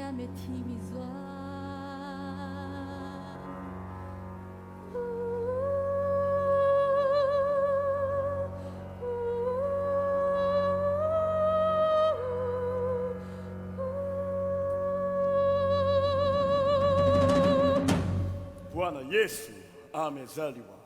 yametimizwa. Bwana Yesu amezaliwa.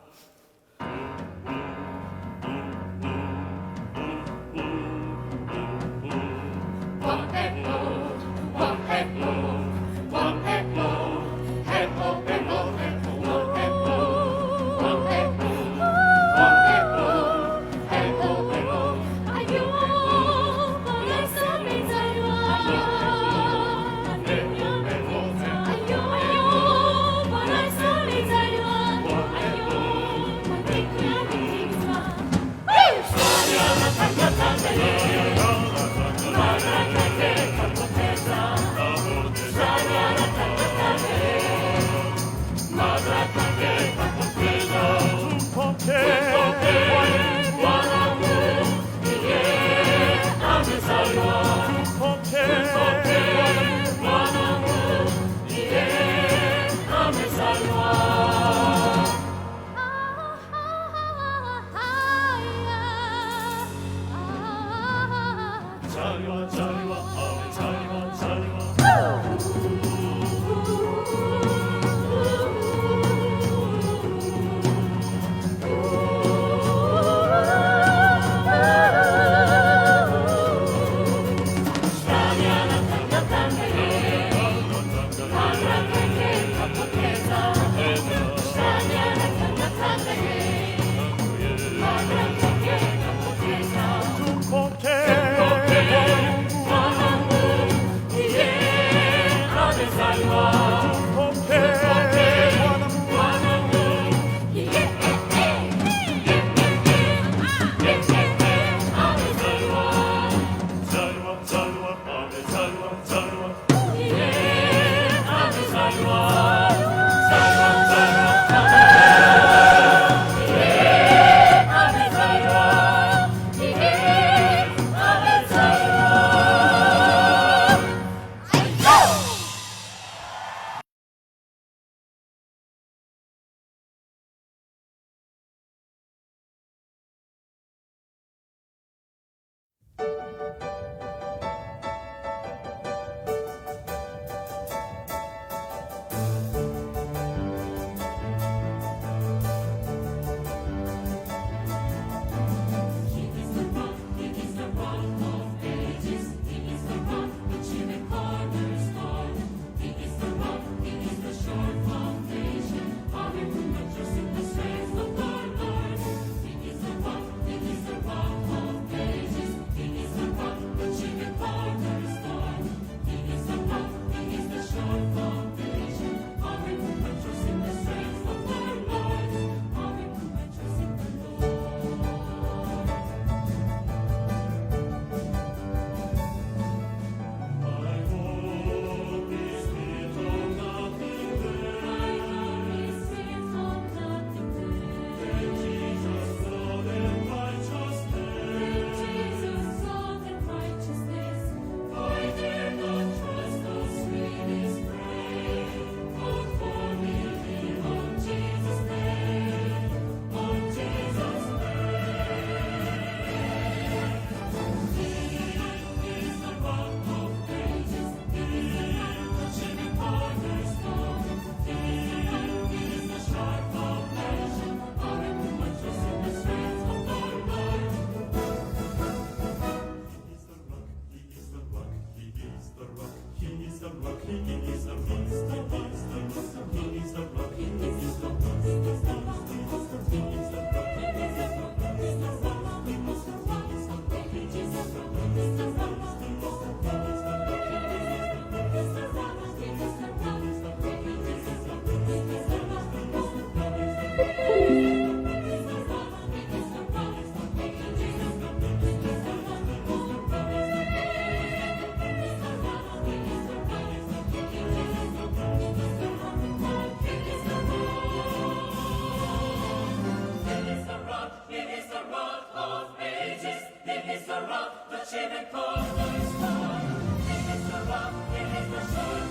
Children cornerstone, it is the rock, it is the shore.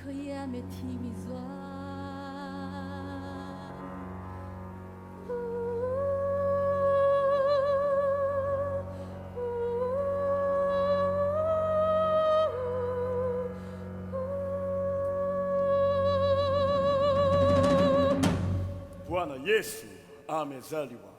Koji ametimizwa Bwana Yesu amezaliwa.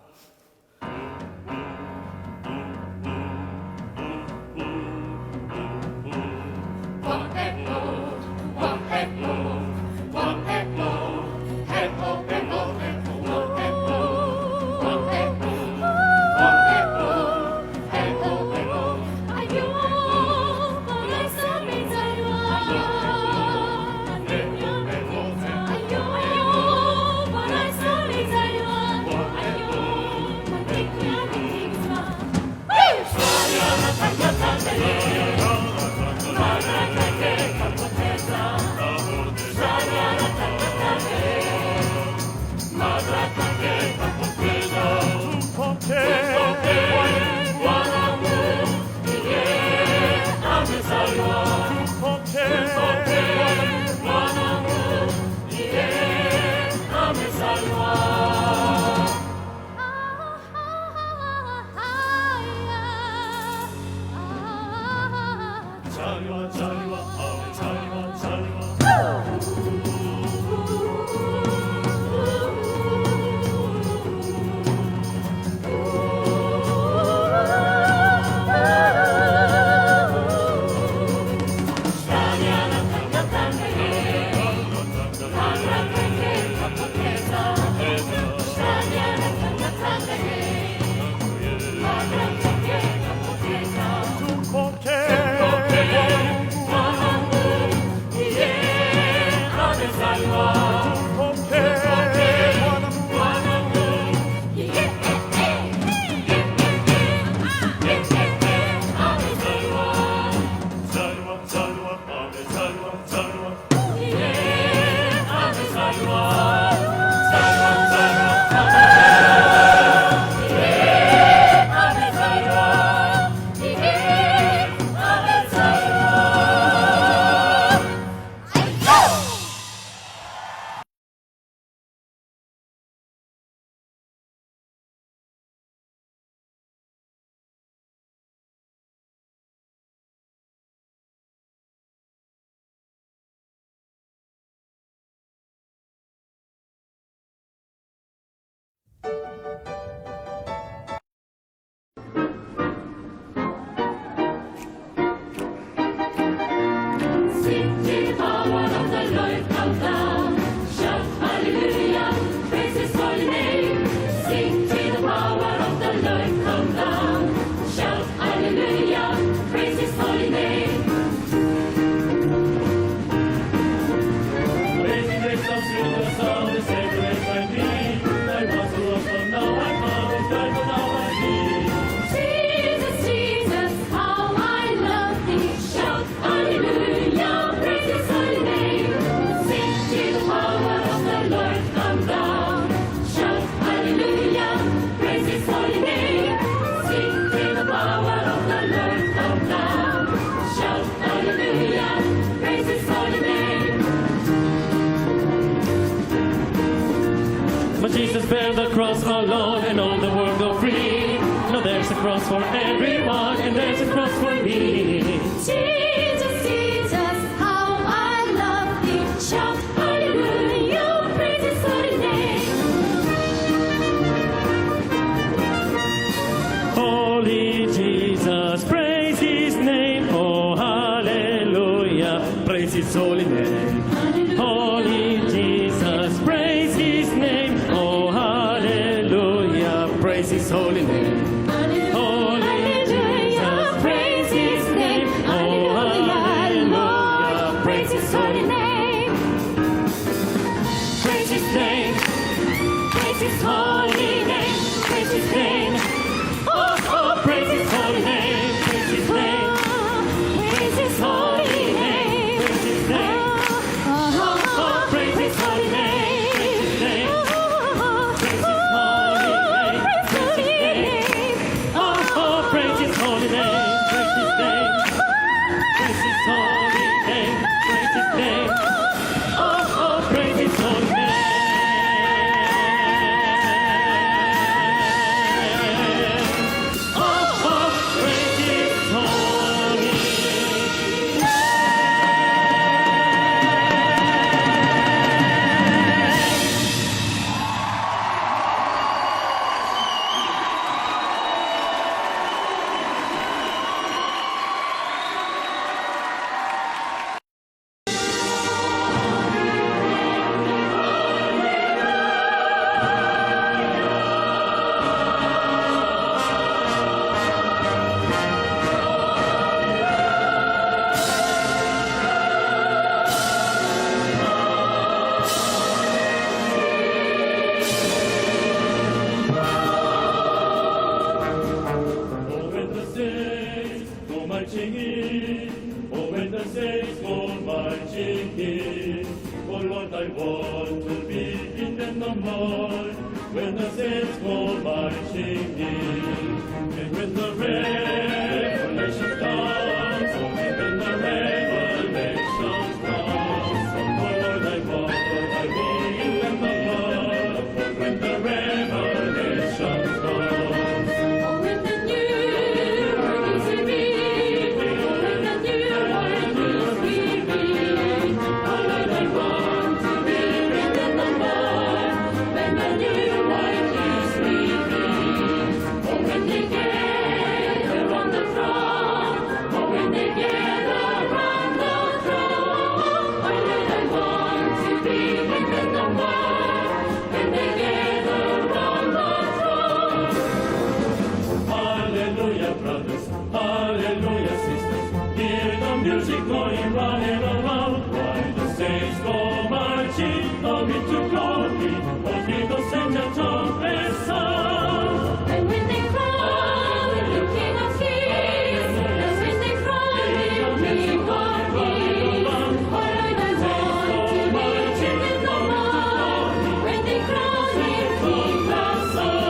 Jesus bear the cross alone and all the world go free. No, there's a cross for everyone and there's a cross for me. Jesus, Jesus, how I love thee. Shout hallelujah, praise his holy name. Holy Jesus, praise his name. Oh, hallelujah, praise his holy name. Holy Jesus, praise his name. Oh, hallelujah, praise his holy name. Holy Jesus, praise his name. Oh, hallelujah, praise his holy name. Praise his name. Praise his holy name. Praise his name. Oh, oh, praise his holy name. Praise his name. Praise his holy name. Praise his name. Oh, oh, praise his holy name. Praise his name. Praise his holy name. Praise his name. when the saints go marching in, and when the revelation comes, oh, and when the revelation comes, oh Lord, I walk, Lord, I walk in the blood, when the revelation comes. Oh, when the new word is revealed, oh, when the new word is revealed, oh Lord, I want to be written number. When the new word is revealed, oh, when they gather on the throne, oh, when they gather on the throne, oh Lord, I want to be written number. When they gather on the throne. Hallelujah, brothers. Hallelujah, sisters. Hear the music going round and around. While the saints go marching on into glory. Oh, hear the saints and trumpets sound. And when they crown you King of Kings, and when they crown you King of Kings, oh Lord, I want to be written number. When they crown you King of Kings.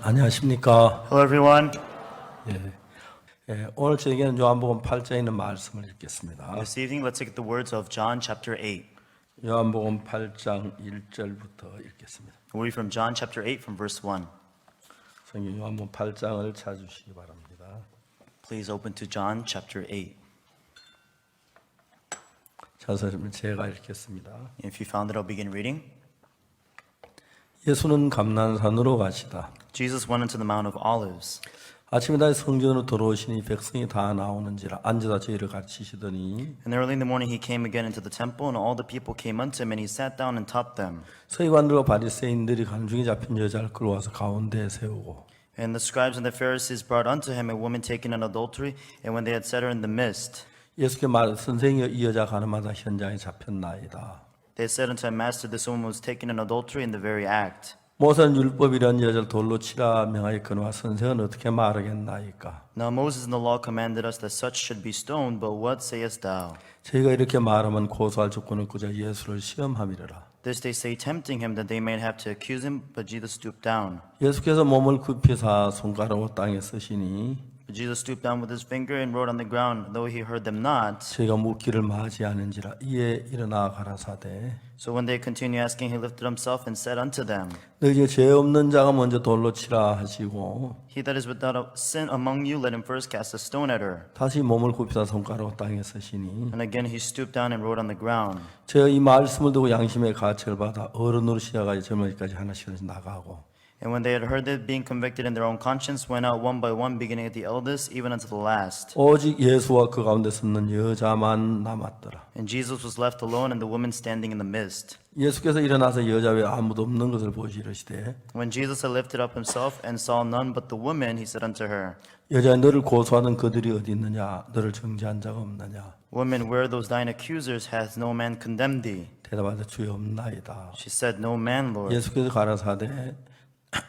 안녕하십니까. Hello, everyone. 오늘 저에게는 요한복음 8장에 있는 말씀을 읽겠습니다. This evening, let's look at the words of John chapter 8. 요한복음 8장 1절부터 읽겠습니다. We'll read from John chapter 8 from verse 1. 성경 요한복음 8장을 찾으시기 바랍니다. Please open to John chapter 8. 찾으시면 제가 읽겠습니다. If you found it, I'll begin reading. 예수는 감난산으로 가시다. Jesus went into the Mount of Olives. 아침에 다시 성전으로 들어오시니 백성이 다 나오는지라 앉아서 저희를 가르치시더니 And early in the morning he came again into the temple, and all the people came unto him, and he sat down and taught them. 서기관들과 바리새인들이 간중에 잡힌 여자를 끌어와서 가운데에 세우고 And the scribes and the Pharisees brought unto him a woman taken in adultery, and when they had set her in the midst, 예수께 말 선생이 이 여자 가늠하다 현장에 잡혔나이다. they said unto him, Master, this woman was taken in adultery in the very act. 모세는 율법이란 여자를 돌로 치라 명하였거니와 선생은 어떻게 말하겠나이까? Now Moses in the law commanded us that such should be stoned, but what sayest thou? 저희가 이렇게 말하면 고소할 조건을 꾸자 예수를 시험함이라. This they say, tempting him, that they may have to accuse him. But Jesus stooped down. 예수께서 몸을 굽히사 손가락으로 땅에 쓰시니 But Jesus stooped down with his finger and wrote on the ground, though he heard them not. 저희가 묻기를 마지하는지라 이에 일어나 가라사대 So when they continued asking, he lifted himself and said unto them, 너희 중에 죄 없는 자가 먼저 돌로 치라 하시고 He that is without a sin among you, let him first cast a stone at her. 다시 몸을 굽히사 손가락으로 땅에 쓰시니 And again he stooped down and wrote on the ground. 제가 이 말씀을 두고 양심의 가책을 받아 어른으로 시작하여 젊은이까지 하나씩 나가고 And when they had heard it, being convicted in their own conscience, went out one by one, beginning at the eldest, even unto the last. 오직 예수와 그 가운데 섰는 여자만 남았더라. And Jesus was left alone, and the woman standing in the midst. 예수께서 일어나서 여자 외에 아무도 없는 것을 보시이르시되 When Jesus had lifted up himself and saw none but the woman, he said unto her, 여자야 너를 고소하던 그들이 어디 있느냐 너를 정죄한 자가 없느냐 Woman, where are those thine accusers? Hath no man condemned thee? 대답하되 주여 없나이다. She said, No man, Lord. 예수께서 가라사대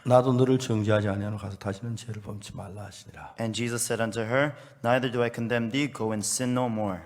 나도 너를 정죄하지 아니하노 가서 다시는 죄를 범치 말라 하시니라. And Jesus said unto her, Neither do I condemn thee, go and sin no more.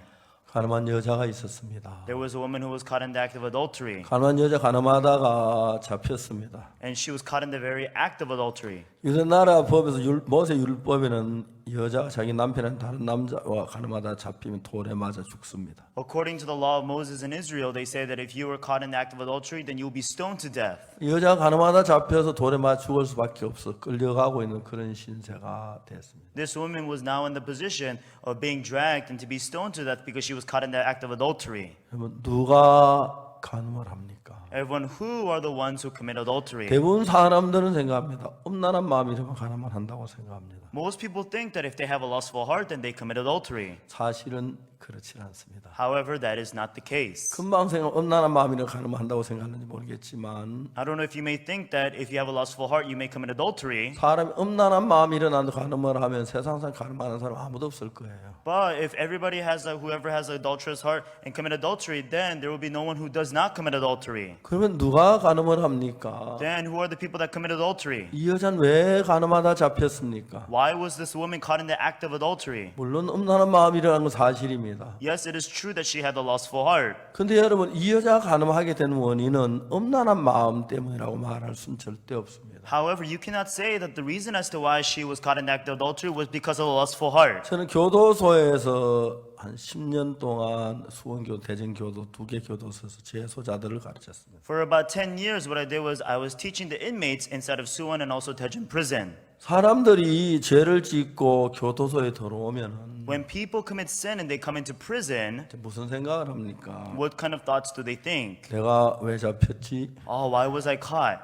가늠한 여자가 있었습니다. There was a woman who was caught in the act of adultery, 가늠한 여자 가늠하다가 잡혔습니다. and she was caught in the very act of adultery. 유대 나라 법에서 모세 율법에는 여자가 자기 남편은 다른 남자와 가늠하다 잡히면 돌에 맞아 죽습니다. According to the law of Moses in Israel, they say that if you were caught in the act of adultery, then you will be stoned to death. 여자가 가늠하다 잡혀서 돌에 맞아 죽을 수밖에 없어 끌려가고 있는 그런 신세가 됐습니다. This woman was now in the position of being dragged and to be stoned to death because she was caught in the act of adultery. 여러분 누가 가늠을 합니까? Everyone, who are the ones who commit adultery? 대부분 사람들은 생각합니다. 엄란한 마음이라면 가늠을 한다고 생각합니다. Most people think that if they have a lustful heart, then they commit adultery. 사실은 그렇지 않습니다. However, that is not the case. 금방 생각 엄란한 마음이라 가늠한다고 생각하는지 모르겠지만 I don't know if you may think that if you have a lustful heart, you may commit adultery. 사람이 엄란한 마음이 일어나도 가늠을 하면 세상상 가늠하는 사람 아무도 없을 거예요. But if everybody has whoever has an adulterous heart and commit adultery, then there will be no one who does not commit adultery. 그러면 누가 가늠을 합니까? Then who are the people that commit adultery? 이 여자는 왜 가늠하다 잡혔습니까? Why was this woman caught in the act of adultery? 물론 엄란한 마음이라는 건 사실입니다. Yes, it is true that she had a lustful heart. 근데 여러분 이 여자가 가늠하게 된 원인은 엄란한 마음 때문이라고 말할 수는 절대 없습니다. However, you cannot say that the reason as to why she was caught in the act of adultery was because of a lustful heart. 저는 교도소에서 한 10년 동안 수원교도, 대전교도 2개 교도소에서 재소자들을 가르쳤습니다. For about 10 years, what I did was I was teaching the inmates inside of Suwon and also Daejeon prison. 사람들이 죄를 짓고 교도소에 들어오면은 When people commit sin and they come into prison, 무슨 생각을 합니까? what kind of thoughts do they think? 내가 왜 잡혔지? Oh, why was I caught?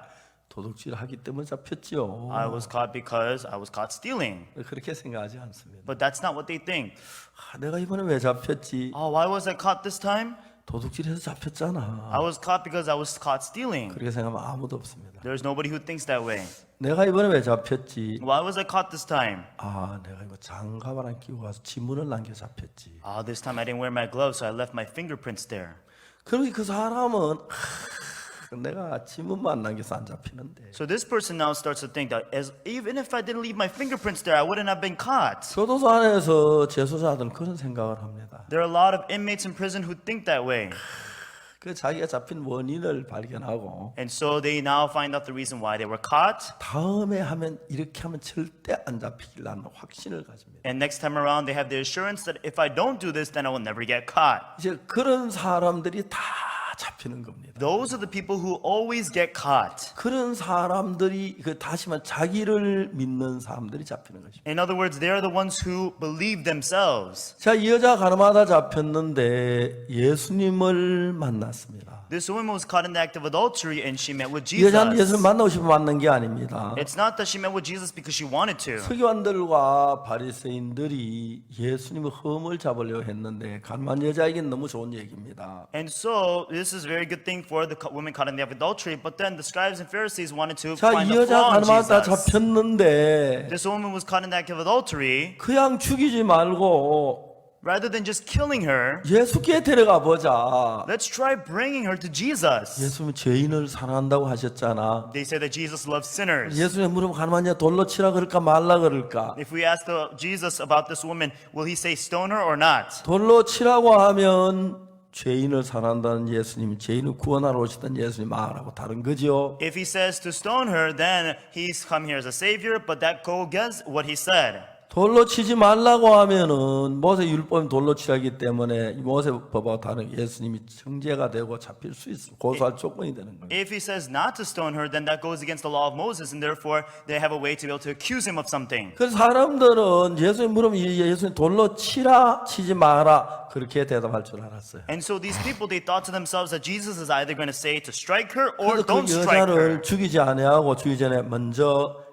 도둑질 하기 때문에 잡혔죠. I was caught because I was caught stealing. 그렇게 생각하지 않습니다. But that's not what they think. 내가 이번에 왜 잡혔지? Oh, why was I caught this time? 도둑질해서 잡혔잖아. I was caught because I was caught stealing. 그렇게 생각하면 아무도 없습니다. There's nobody who thinks that way. 내가 이번에 왜 잡혔지? Why was I caught this time? 내가 이거 장갑을 안 끼고 가서 지문을 남겨 잡혔지. This time I didn't wear my gloves, so I left my fingerprints there. 그러면 그 사람은 내가 지문만 남겨서 안 잡히는데. So this person now starts to think that even if I didn't leave my fingerprints there, I wouldn't have been caught. 교도소 안에서 재소자들은 그런 생각을 합니다. There are a lot of inmates in prison who think that way. 그 자기가 잡힌 원인을 발견하고 And so they now find out the reason why they were caught. 다음에 하면 이렇게 하면 절대 안 잡히리라는 확신을 가집니다. And next time around, they have the assurance that if I don't do this, then I will never get caught. 이제 그런 사람들이 다 잡히는 겁니다. Those are the people who always get caught. 그런 사람들이 다시 말해 자기를 믿는 사람들이 잡히는 것입니다. In other words, they are the ones who believe themselves. 자, 이 여자 가늠하다 잡혔는데 예수님을 만났습니다. This woman was caught in the act of adultery and she met with 이 여자는 예수를 Jesus. 만나고 싶어 만난 게 아닙니다. It's not that she met with Jesus because she wanted to. 서기관들과 바리새인들이 예수님의 흠을 잡으려고 했는데 가늠한 여자에겐 너무 좋은 얘기입니다. And so this is a very good thing for the woman caught in the act of adultery. But then the scribes and Pharisees wanted to 자, find 이 the 여자 flaw in 가늠하다 Jesus. 잡혔는데 This woman was caught in the act of adultery. 그냥 죽이지 말고 Rather than just killing her, 예수께 데려가 보자. let's try bringing her to Jesus. 예수님은 죄인을 사랑한다고 하셨잖아. They say that Jesus loves sinners. 예수님 물으면 가늠한 여자 돌로 치라 그럴까 말라 그럴까? If we ask Jesus about this woman, will he say stone her or not? 돌로 치라고 하면 죄인을 사랑한다는 예수님, 죄인을 구원하러 오시던 예수님 말하고 다른 거죠. If he says to stone her, then he's come here as a savior, but that go against what he said. 돌로 치지 말라고 하면은 모세 율법은 돌로 치라기 때문에 모세 법하고 다른 예수님이 정죄가 되고 잡힐 수 있어 고소할 조건이 되는 거예요. If he says not to stone her, then that goes against the law of Moses, and therefore they have a way to be able to accuse him of something. 그래서 사람들은 예수님 물으면 예수님 돌로 치라 치지 마라 그렇게 대답할 줄 알았어요. And so these people, they thought to themselves that Jesus is either going to say to strike her or 그래서 don't 그 strike her. 여자를 죽이지 아니하고 죽이기 전에 먼저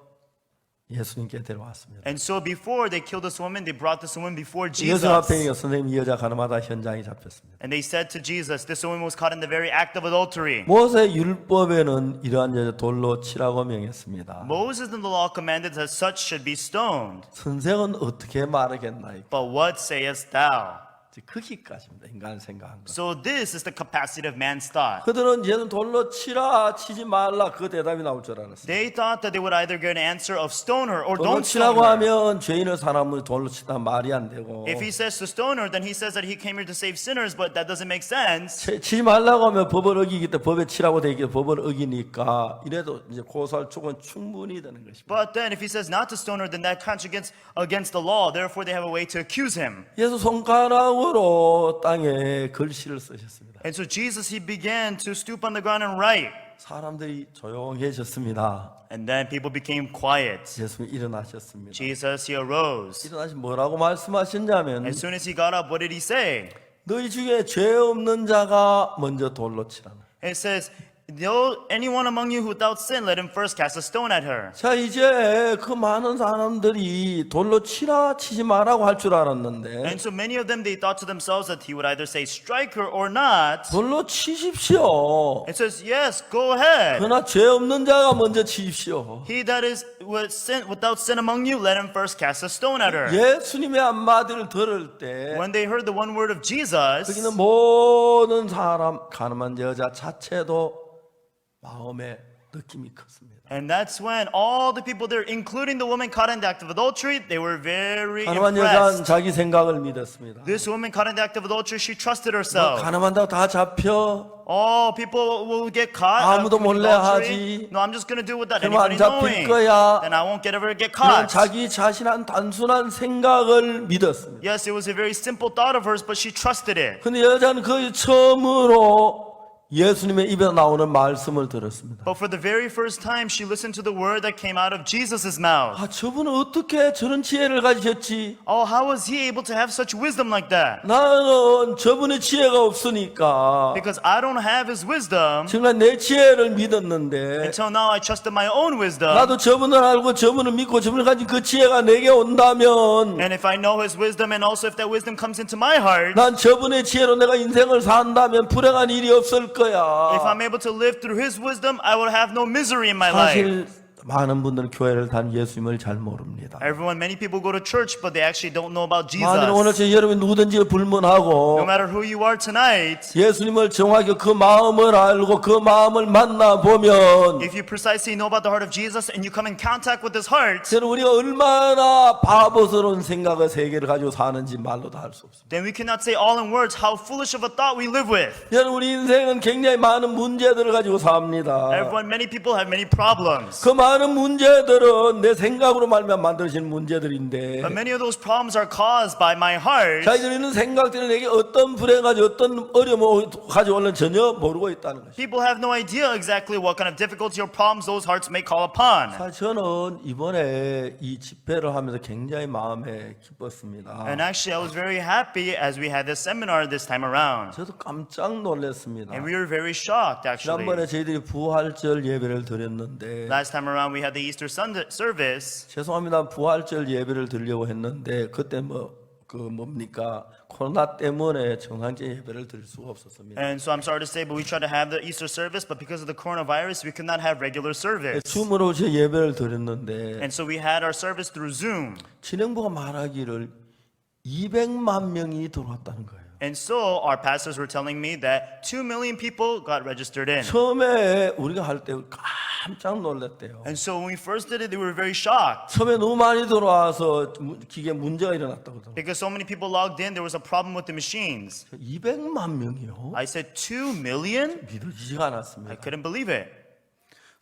예수님께 데려왔습니다. And so before they killed this woman, they brought this woman before 예수 앞에 Jesus. 선생님 이 여자 가늠하다 현장에 잡혔습니다. And they said to Jesus, this woman was caught in the very act of adultery. 모세 율법에는 이러한 여자 돌로 치라고 명했습니다. Moses in the law commanded that such should be stoned. 선생은 어떻게 말하겠나이까? But what sayest thou? 거기까지입니다. 인간 생각한 거. So this is the capacity of man's thought. 그들은 얘는 돌로 치라 치지 말라 그 대답이 나올 줄 알았어요. They thought that they would either get an answer of stone her or 돌로 don't stone 치라고 her. 하면 죄인을 사람을 돌로 치다 말이 안 되고 If he says to stone her, then he says that he came here to save sinners, but that doesn't make sense. 치지 말라고 하면 법을 어기기 때문에 법에 치라고 되기 때문에 법을 어기니까 이래도 이제 고소할 쪽은 충분히 되는 것입니다. But then if he says not to stone her, then that counts against the law. Therefore, they have a way to accuse him. 예수 손가락으로 땅에 글씨를 쓰셨습니다. And so Jesus, he began to stoop on the ground and write. 사람들이 조용해졌습니다. And then people became quiet. 예수님이 일어나셨습니다. Jesus, he arose. 일어나시 뭐라고 말씀하셨냐면 As soon as he got up, what did he say? 너희 중에 죄 없는 자가 먼저 돌로 치라는. It says, anyone among you without sin, let him first cast a stone at her. 자 이제 그 많은 사람들이 돌로 치라 치지 마라고 할 줄 알았는데 And so many of them, they thought to themselves that he would either say strike her or not. 돌로 치십시오. It says, yes, go ahead. 그러나 죄 없는 자가 먼저 치십시오. He that is without sin among you, let him first cast a stone at her. 예수님의 한마디를 들을 때 When they heard the one word of Jesus, 거기는 모든 사람 가늠한 여자 자체도 마음의 느낌이 컸습니다. and that's when all the people there, including the woman caught in the act of adultery, they were very 가늠한 여자는 impressed. 자기 생각을 믿었습니다. This woman caught in the act of adultery, she trusted herself. 가늠한다고 다 잡혀. Oh, people will get caught. 아무도 committing 몰래 adultery. 하지. No, I'm just going to do it without 그러면 안 anybody 잡힐 knowing. 거야. Then I won't ever get 그런 caught. 자기 자신한 단순한 생각을 믿었습니다. Yes, it was a very simple thought of hers, but she trusted it. 근데 여자는 그 처음으로 예수님의 입에서 나오는 말씀을 들었습니다. But for the very first time, she listened to the word that came out of Jesus' mouth. 아, 저분은 어떻게 저런 지혜를 가지셨지? Oh, how was he able to have such wisdom like that? 나는 저분의 지혜가 없으니까 Because I don't have his wisdom. 정말 내 지혜를 믿었는데 Until now, I trusted my own wisdom. 나도 저분을 알고 저분을 믿고 저분을 가진 그 지혜가 내게 온다면 And if I know his wisdom, and also if that wisdom comes into my heart, 난 저분의 지혜로 내가 인생을 산다면 불행한 일이 없을 거야. if I'm able to live through his wisdom, I will have no misery in my life. 사실 많은 분들은 교회를 다닌 예수님을 잘 모릅니다. Everyone, many people go to church, but they actually don't know about 만일 오늘 Jesus. 여러분이 누구든지 불문하고 No matter who you are tonight, 예수님을 정확히 그 마음을 알고 그 마음을 만나보면 if you precisely know about the heart of Jesus and you come in contact with his heart, 저는 우리가 얼마나 바보스러운 생각의 세계를 가지고 사는지 말로도 할 수 없습니다. then we cannot say all in words how foolish of a thought we live with. 여러분 우리 인생은 굉장히 많은 문제들을 가지고 삽니다. Everyone, many people have many problems. 그 많은 많은 문제들은 내 생각으로 말미암아 만들어진 문제들인데 But many of those problems are caused by my heart. 자기들은 생각들이 내게 어떤 불행까지 어떤 어려움을 가져올는 전혀 모르고 있다는 것이죠. People have no idea exactly what kind of difficulty or problems those hearts may call upon. 사실 저는 이번에 이 집회를 하면서 굉장히 마음에 기뻤습니다. And actually, I was very happy as we had this seminar this time around. 저도 깜짝 놀랐습니다. And we were very shocked, actually. 지난번에 저희들이 부활절 예배를 드렸는데 Last time around, we had the Easter Sunday service. 죄송합니다. 부활절 예배를 드리려고 했는데 그때 뭡니까 코로나 때문에 정상적인 예배를 드릴 수가 없었습니다. And so I'm sorry to say, but we tried to have the Easter service, but because of the coronavirus, we could not have regular service. 줌으로 제 예배를 드렸는데 And so we had our service through Zoom. 진행부가 말하기를 200만 명이 들어왔다는 거예요. And so our pastors were telling me that 2 million people got registered in. 처음에 우리가 할 때 깜짝 놀랐대요. And so when we first did it, they were very shocked. 처음에 너무 많이 들어와서 기계에 문제가 일어났다고 그러더라고요. Because so many people logged in, there was a problem with the machines. 200만 명이요? I said, 2 million? 믿어지지가 I 않았습니다. couldn't believe it.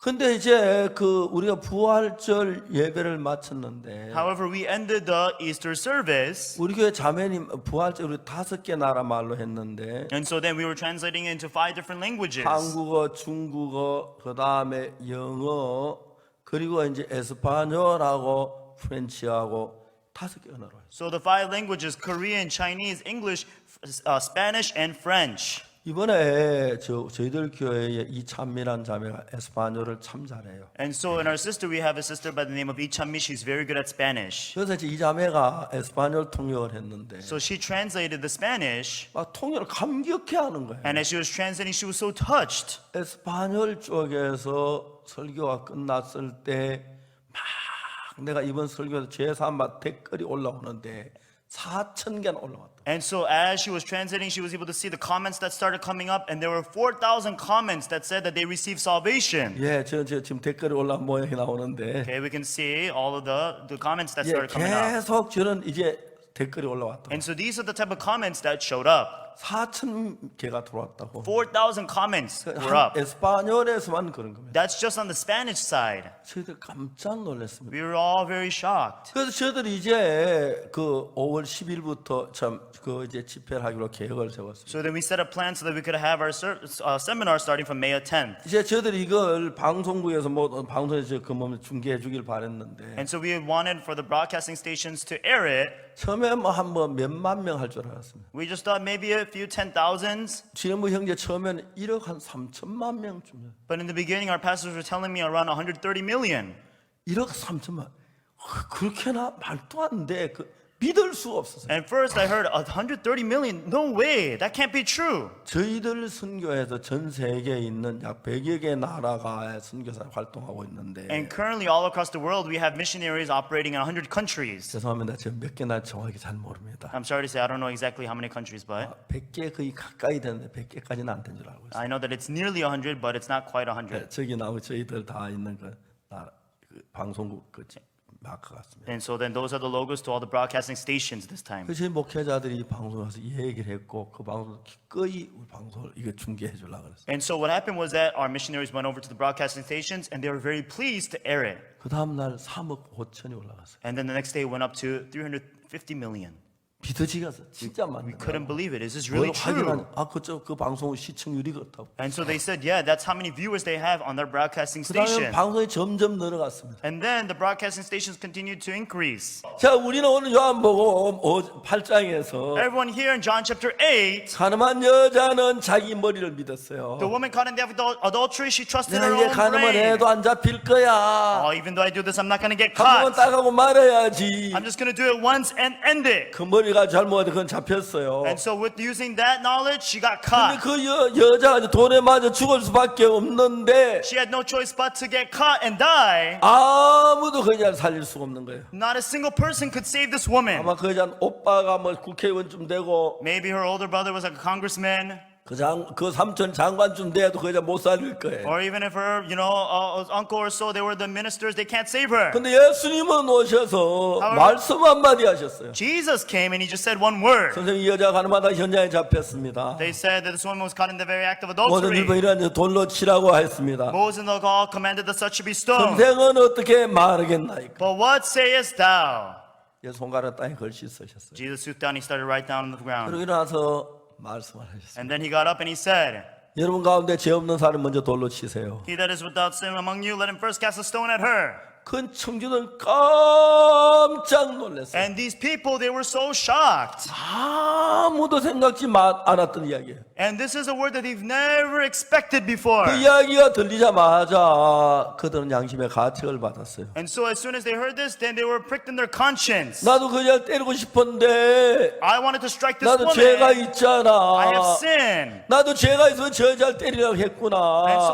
근데 이제 우리가 부활절 예배를 마쳤는데 However, we ended the Easter service. 우리 교회 자매님 부활절 우리 5개 나라 말로 했는데 And so then we were translating into 5 different languages. 한국어, 중국어, 그 다음에 영어, 그리고 이제 에스파뇰하고 프렌치하고 5개 언어로 했어요. So the 5 languages, Korean, Chinese, English, Spanish, and French. 이번에 저희들 교회에 이찬미란 자매가 에스파뇰을 참 잘해요. And so in our sister, we have a sister by the name of Ichanmi. She's very good at Spanish. 그래서 이제 이 자매가 에스파뇰 통역을 했는데 So she translated the Spanish. 막 통역을 감격해하는 거예요. And as she was translating, she was so touched. 에스파뇰 쪽에서 설교가 끝났을 때 막 내가 이번 설교에서 제3마 댓글이 올라오는데 4,000개나 올라왔다. And so as she was translating, she was able to see the comments that started coming up, and there were 4,000 comments that said that they received salvation. 예, 저 지금 댓글이 올라온 모양이 나오는데 Okay, we can see all of the comments that 예, started coming up. 계속 저는 이제 댓글이 올라왔다. And so these are the type of comments that showed up. 4,000개가 들어왔다고. 4,000 comments were up. 에스파뇰에서만 그런 겁니다. That's just on the Spanish side. 저희들 깜짝 놀랐습니다. We were all very shocked. 그래서 저희들이 이제 5월 10일부터 이제 집회를 하기로 계획을 세웠습니다. So then we set up plans so that we could have our seminar starting from May 10th. 이제 저희들이 이걸 방송국에서 방송에서 중계해 주길 바랬는데 And so we wanted for the broadcasting stations to air it. 처음에 한번 몇만 명 할 줄 알았습니다. We just thought maybe a few 10,000s. 지난번 형제 처음에는 1억 한 3천만 명쯤. But in the beginning, our pastors were telling me around 130 million. 1억 3천만. 그렇게나 말도 안 돼. 믿을 수가 없었어요. And first I heard 130 million. No way. That can't be true. 저희들 선교에서 전 세계에 있는 약 100여 개 나라가 선교사 활동하고 있는데 And currently all across the world, we have missionaries operating in 100 countries. 죄송합니다. 제가 몇 개나 정확히 잘 모릅니다. I'm sorry to say, I don't know exactly how many countries, but 100개 거의 가까이 되는데 100개까지는 안 된 줄 알고 있어요. I know that it's nearly 100, but it's not quite 100. 저기 나오고 저희들 다 있는 방송국 마크 같습니다. And so then those are the logos to all the broadcasting stations this time. 그 저희 목회자들이 이 방송에 와서 이 얘기를 했고 그 방송 기꺼이 우리 방송을 이거 중계해 주려고 그랬어요. And so what happened was that our missionaries went over to the broadcasting stations and they were very pleased to air it. 그 다음 날 3억 5천이 올라갔어요. And then the next day it went up to 350 million. 믿어지가 진짜 We 많다. couldn't believe it. Is this really 확인하니 true? 그 방송 시청률이 그렇다고. And so they said, yeah, that's how many viewers they have on their broadcasting 그다음에 station. 방송이 점점 늘어갔습니다. And then the broadcasting stations continued to increase. 자, 우리는 오늘 요한복음 8장에서 Everyone here in John chapter 8, 가늠한 여자는 자기 머리를 믿었어요. the woman caught in the adultery, she trusted her 내가 이제 own 가늠을 brain. 해도 안 잡힐 거야. Oh, even though I do this, I'm not going to get 한 번 caught. 따가고 말아야지. I'm just going to do it once and end it. 그 머리가 잘못해도 그건 잡혔어요. And so with using that knowledge, she got 근데 caught. 그 여자가 이제 돈에 맞아 죽을 수밖에 없는데 She had no choice but to get caught and die. 아무도 그 여자를 살릴 수가 없는 거예요. Not a single person could save this woman. 아마 그 여자는 오빠가 뭐 국회의원쯤 되고 Maybe her older brother was like a congressman. 그 삼촌 장관쯤 돼도 그 여자 못 살릴 거예요. Or even if her, uncle or so, they were the ministers, they can't save her. 근데 예수님은 오셔서 말씀 한마디 하셨어요. Jesus came and he just said one word. 선생님, 이 여자 가늠하다 현장에 잡혔습니다. They said that this woman was caught in the very act of 모든 adultery. 일본 이런 돌로 치라고 했습니다. Moses and the law commanded that such should be stoned. 선생은 어떻게 말하겠나이까? But what sayest thou? 예, 손가락 땅에 걸시 쓰셨어요. Jesus stooped down, he started right down on the ground. 그리고 일어나서 말씀을 하셨어요. And then he got up and he said, 여러분 가운데 죄 없는 사람 먼저 돌로 치세요. he that is without sin among you, let him first cast a stone at her. 큰 청주들 깜짝 놀랐어요. And these people, they were so shocked. 아무도 생각지 않았던 이야기예요. And this is a word that they've never expected before. 그 이야기가 들리자마자 그들은 양심의 가책을 받았어요. And so as soon as they heard this, then they were pricked in their conscience. 나도 그 여자를 때리고 싶은데 I wanted to strike this 나도 죄가 woman. I 있잖아. have sinned. 나도 죄가 있어서 저 여자를 때리려고 And so 했구나.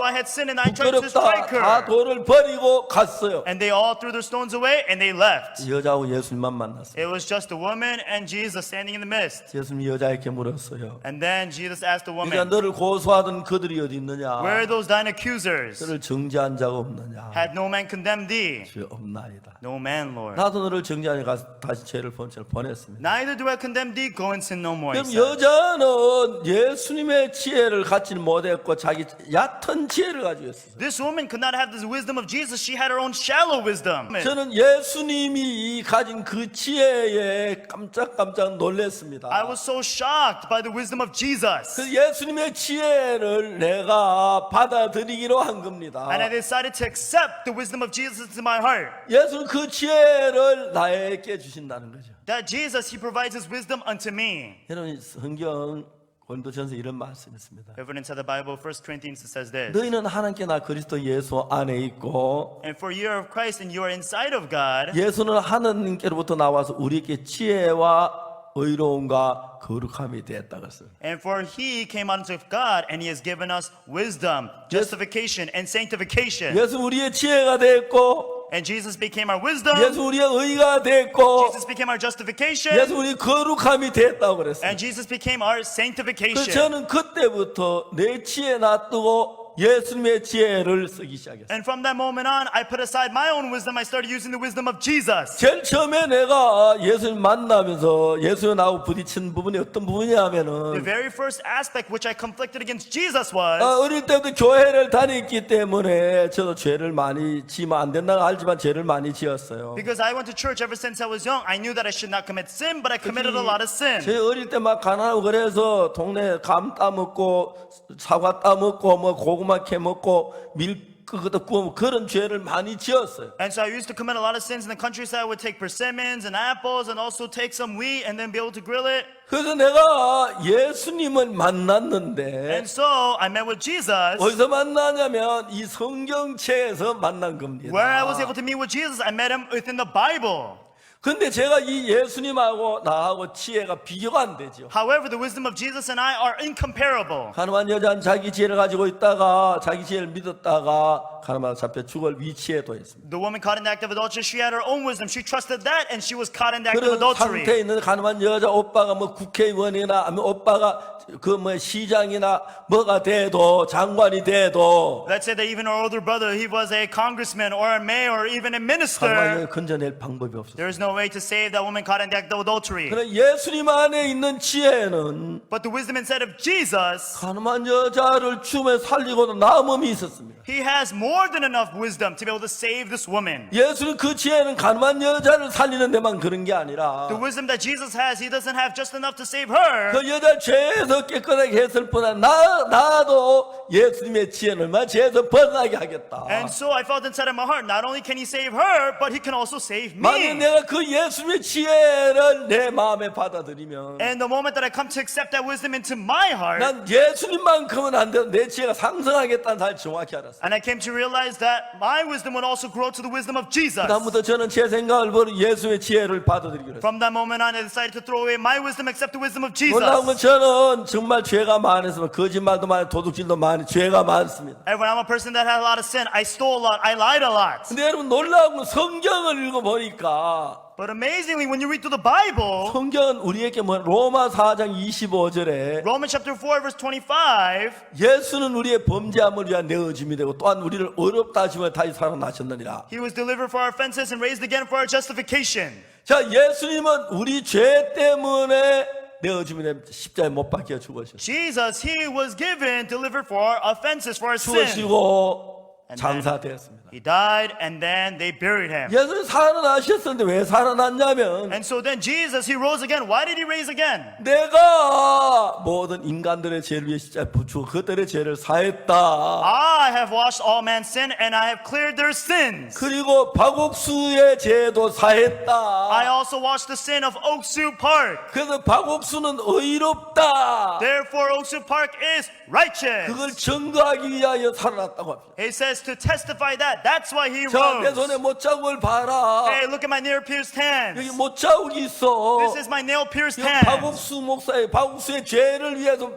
I had sinned and I tried to 부끄럽다. strike 다 her. 돌을 버리고 갔어요. And they all threw their stones away and they left. 이 여자하고 예수님만 만났어요. It was just a woman and Jesus standing in the midst. 예수님이 여자에게 물었어요. And then Jesus asked the 이제 woman, 너를 고소하던 그들이 어디 있느냐? where are those thine accusers? 너를 정죄한 자가 없느냐? Had no man condemned thee? 죄 없나이다. No man, Lord. 나도 너를 정죄하니 가서 다시 죄를 번처럼 보냈습니다. Neither do I condemn thee. Go and sin no more. he 그럼 said. 여자는 예수님의 지혜를 갖지 못했고 자기 얕은 지혜를 가지고 있었어요. This woman could not have the wisdom of Jesus. She had her own shallow wisdom. 저는 예수님이 가진 그 지혜에 깜짝 놀랐습니다. I was so shocked by the wisdom of Jesus. 그 예수님의 지혜를 내가 받아들이기로 한 겁니다. And I decided to accept the wisdom of Jesus into my heart. 예수는 그 지혜를 나에게 주신다는 거죠. That Jesus, he provides his wisdom unto me. 여러분, 성경 고린도전서 이런 말씀이 있습니다. Evidence of the Bible, 1 Corinthians, it says this. 너희는 하나님께 나 그리스도 예수 안에 있고 And for you are of Christ and you are inside of God. 예수는 하나님께로부터 나와서 우리에게 지혜와 의로움과 거룩함이 되었다 그랬어요. And for he came out of God and he has given us wisdom, justification, and sanctification. 예수 우리의 지혜가 됐고 And Jesus became our wisdom. 예수 우리의 의가 됐고 Jesus became our justification. 예수 우리 거룩함이 됐다고 그랬어요. And Jesus became our 그래서 sanctification. 저는 그때부터 내 지혜 놔두고 예수님의 지혜를 쓰기 시작했어요. And from that moment on, I put aside my own wisdom. I started using the wisdom of Jesus. 제일 처음에 내가 예수님 만나면서 예수님 나하고 부딪힌 부분이 어떤 The 부분이냐면은 very first aspect which I conflicted against Jesus was, 어릴 때부터 교회를 다녔기 때문에 저도 죄를 많이 지으면 안 된다고 알지만 죄를 많이 지었어요. because I went to church ever since I was young, I knew that I should not commit sin, but I committed a lot of sin. 제 어릴 때 막 가난하고 그래서 동네 감 따먹고 사과 따먹고 뭐 고구마 캐먹고 밀크도 구워 그런 죄를 많이 지었어요. And so I used to commit a lot of sins in the countryside. I would take persimmons and apples and also take some wheat and then be able to grill it. 그래서 내가 예수님을 만났는데 And so I met with Jesus. 어디서 만나냐면 이 성경책에서 만난 겁니다. Where I was able to meet with Jesus, I met him within the Bible. 근데 제가 이 예수님하고 나하고 지혜가 비교가 안 되죠. However, the wisdom of Jesus and I are incomparable. 가늠한 여자는 자기 지혜를 가지고 있다가 자기 지혜를 믿었다가 가늠하다 잡혀 죽을 위치에 도했습니다. The woman caught in the act of adultery, she had her own wisdom. She trusted that and she was caught in the act of 그런 adultery. 상태에 있는 가늠한 여자 오빠가 뭐 국회의원이나 아니면 오빠가 그 뭐 시장이나 뭐가 돼도 장관이 돼도 Let's say that even her older brother, he was a congressman or a mayor or even a minister. 가늠한 여자 건져낼 방법이 없었어요. There is no way to save that woman caught in the act of adultery. 그러나 예수님 안에 있는 지혜는 But the wisdom inside of Jesus, 가늠한 여자를 죽음에 살리고도 남음이 있었습니다. he has more than enough wisdom to be able to save this woman. 예수는 그 지혜는 가늠한 여자를 살리는 데만 그런 게 아니라 The wisdom that Jesus has, he doesn't have just enough to save her. 그 여자를 죄에서 깨끗하게 했을 뿐 아니라 나도 예수님의 지혜는 얼마나 죄에서 벗어나게 하겠다. And so I felt inside of my heart, not only can he save her, but he can also save 만약 me. 내가 그 예수님의 지혜를 내 마음에 받아들이면 And the moment that I come to accept that wisdom into my heart, 난 예수님만큼은 안 돼도 내 지혜가 상승하겠다는 사실 정확히 알았어요. and I came to realize that my wisdom would also grow to the wisdom of Jesus. 그다음부터 저는 제 생각을 버리고 예수의 지혜를 받아들이기로 했어요. From that moment on, I decided to throw away my wisdom, accept the wisdom of Jesus. 놀라운 건 저는 정말 죄가 많아서 거짓말도 많이 도둑질도 많이 죄가 많습니다. And when I'm a person that had a lot of sin, I stole a lot, I lied a lot. 근데 여러분 놀라운 건 성경을 읽어보니까 But amazingly, when you read through the Bible, 성경은 우리에게 뭐 로마 4장 25절에 Romans chapter 4 verse 25, 예수는 우리의 범죄함을 위한 내어짐이 되고 또한 우리를 어렵다 하시며 다시 살아나셨느니라. He was delivered for our offenses and raised again for our justification. 자, 예수님은 우리 죄 때문에 내어짐이 되면 십자가에 못 박혀 죽으셨어요. Jesus, he was given, delivered for our offenses, for our sins. 죽으시고 장사되었습니다. He died and then they buried him. 예수님 살아나셨었는데 왜 살아났냐면 And so then Jesus, he rose again. Why did he raise again? 내가 모든 인간들의 죄를 위해 십자가에 붙이고 그들의 죄를 사했다. I have washed all man's sin and I have cleared their sins. 그리고 박옥수의 죄도 사했다. I also washed the sin of Oaksu Park. 그래서 박옥수는 의롭다. Therefore, Oaksu Park is righteous. 그걸 증거하기 위하여 살아났다고 합니다. He says to testify that. That's why he 자, 내 rose. 손에 못자국을 봐라. Hey, look at my nail-pierced hands. 여기 못자국이 있어. This is my nail-pierced 이건 hands. 박옥수 목사의 박옥수의 죄를 위해서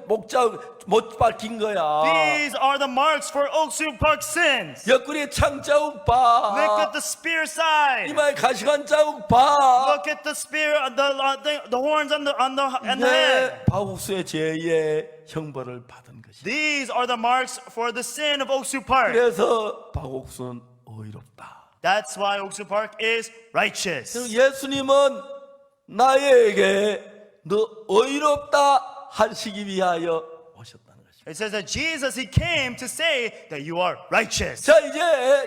못 박힌 거야. These are the marks for Oaksu Park sins. 옆구리에 창자국 Look 봐. at the spear side. 이마에 가시관 자국 봐. Look at the spear, the horns on the and the head. 네, 박옥수의 죄의 형벌을 받은 것이. These are the marks for the sin of Oaksu Park. 그래서 박옥수는 의롭다. That's why Oaksu Park is righteous. 예수님은 나에게 너 의롭다 하시기 위하여 오셨다는 것입니다. It says that Jesus, he came to say that you are righteous. 자, 이제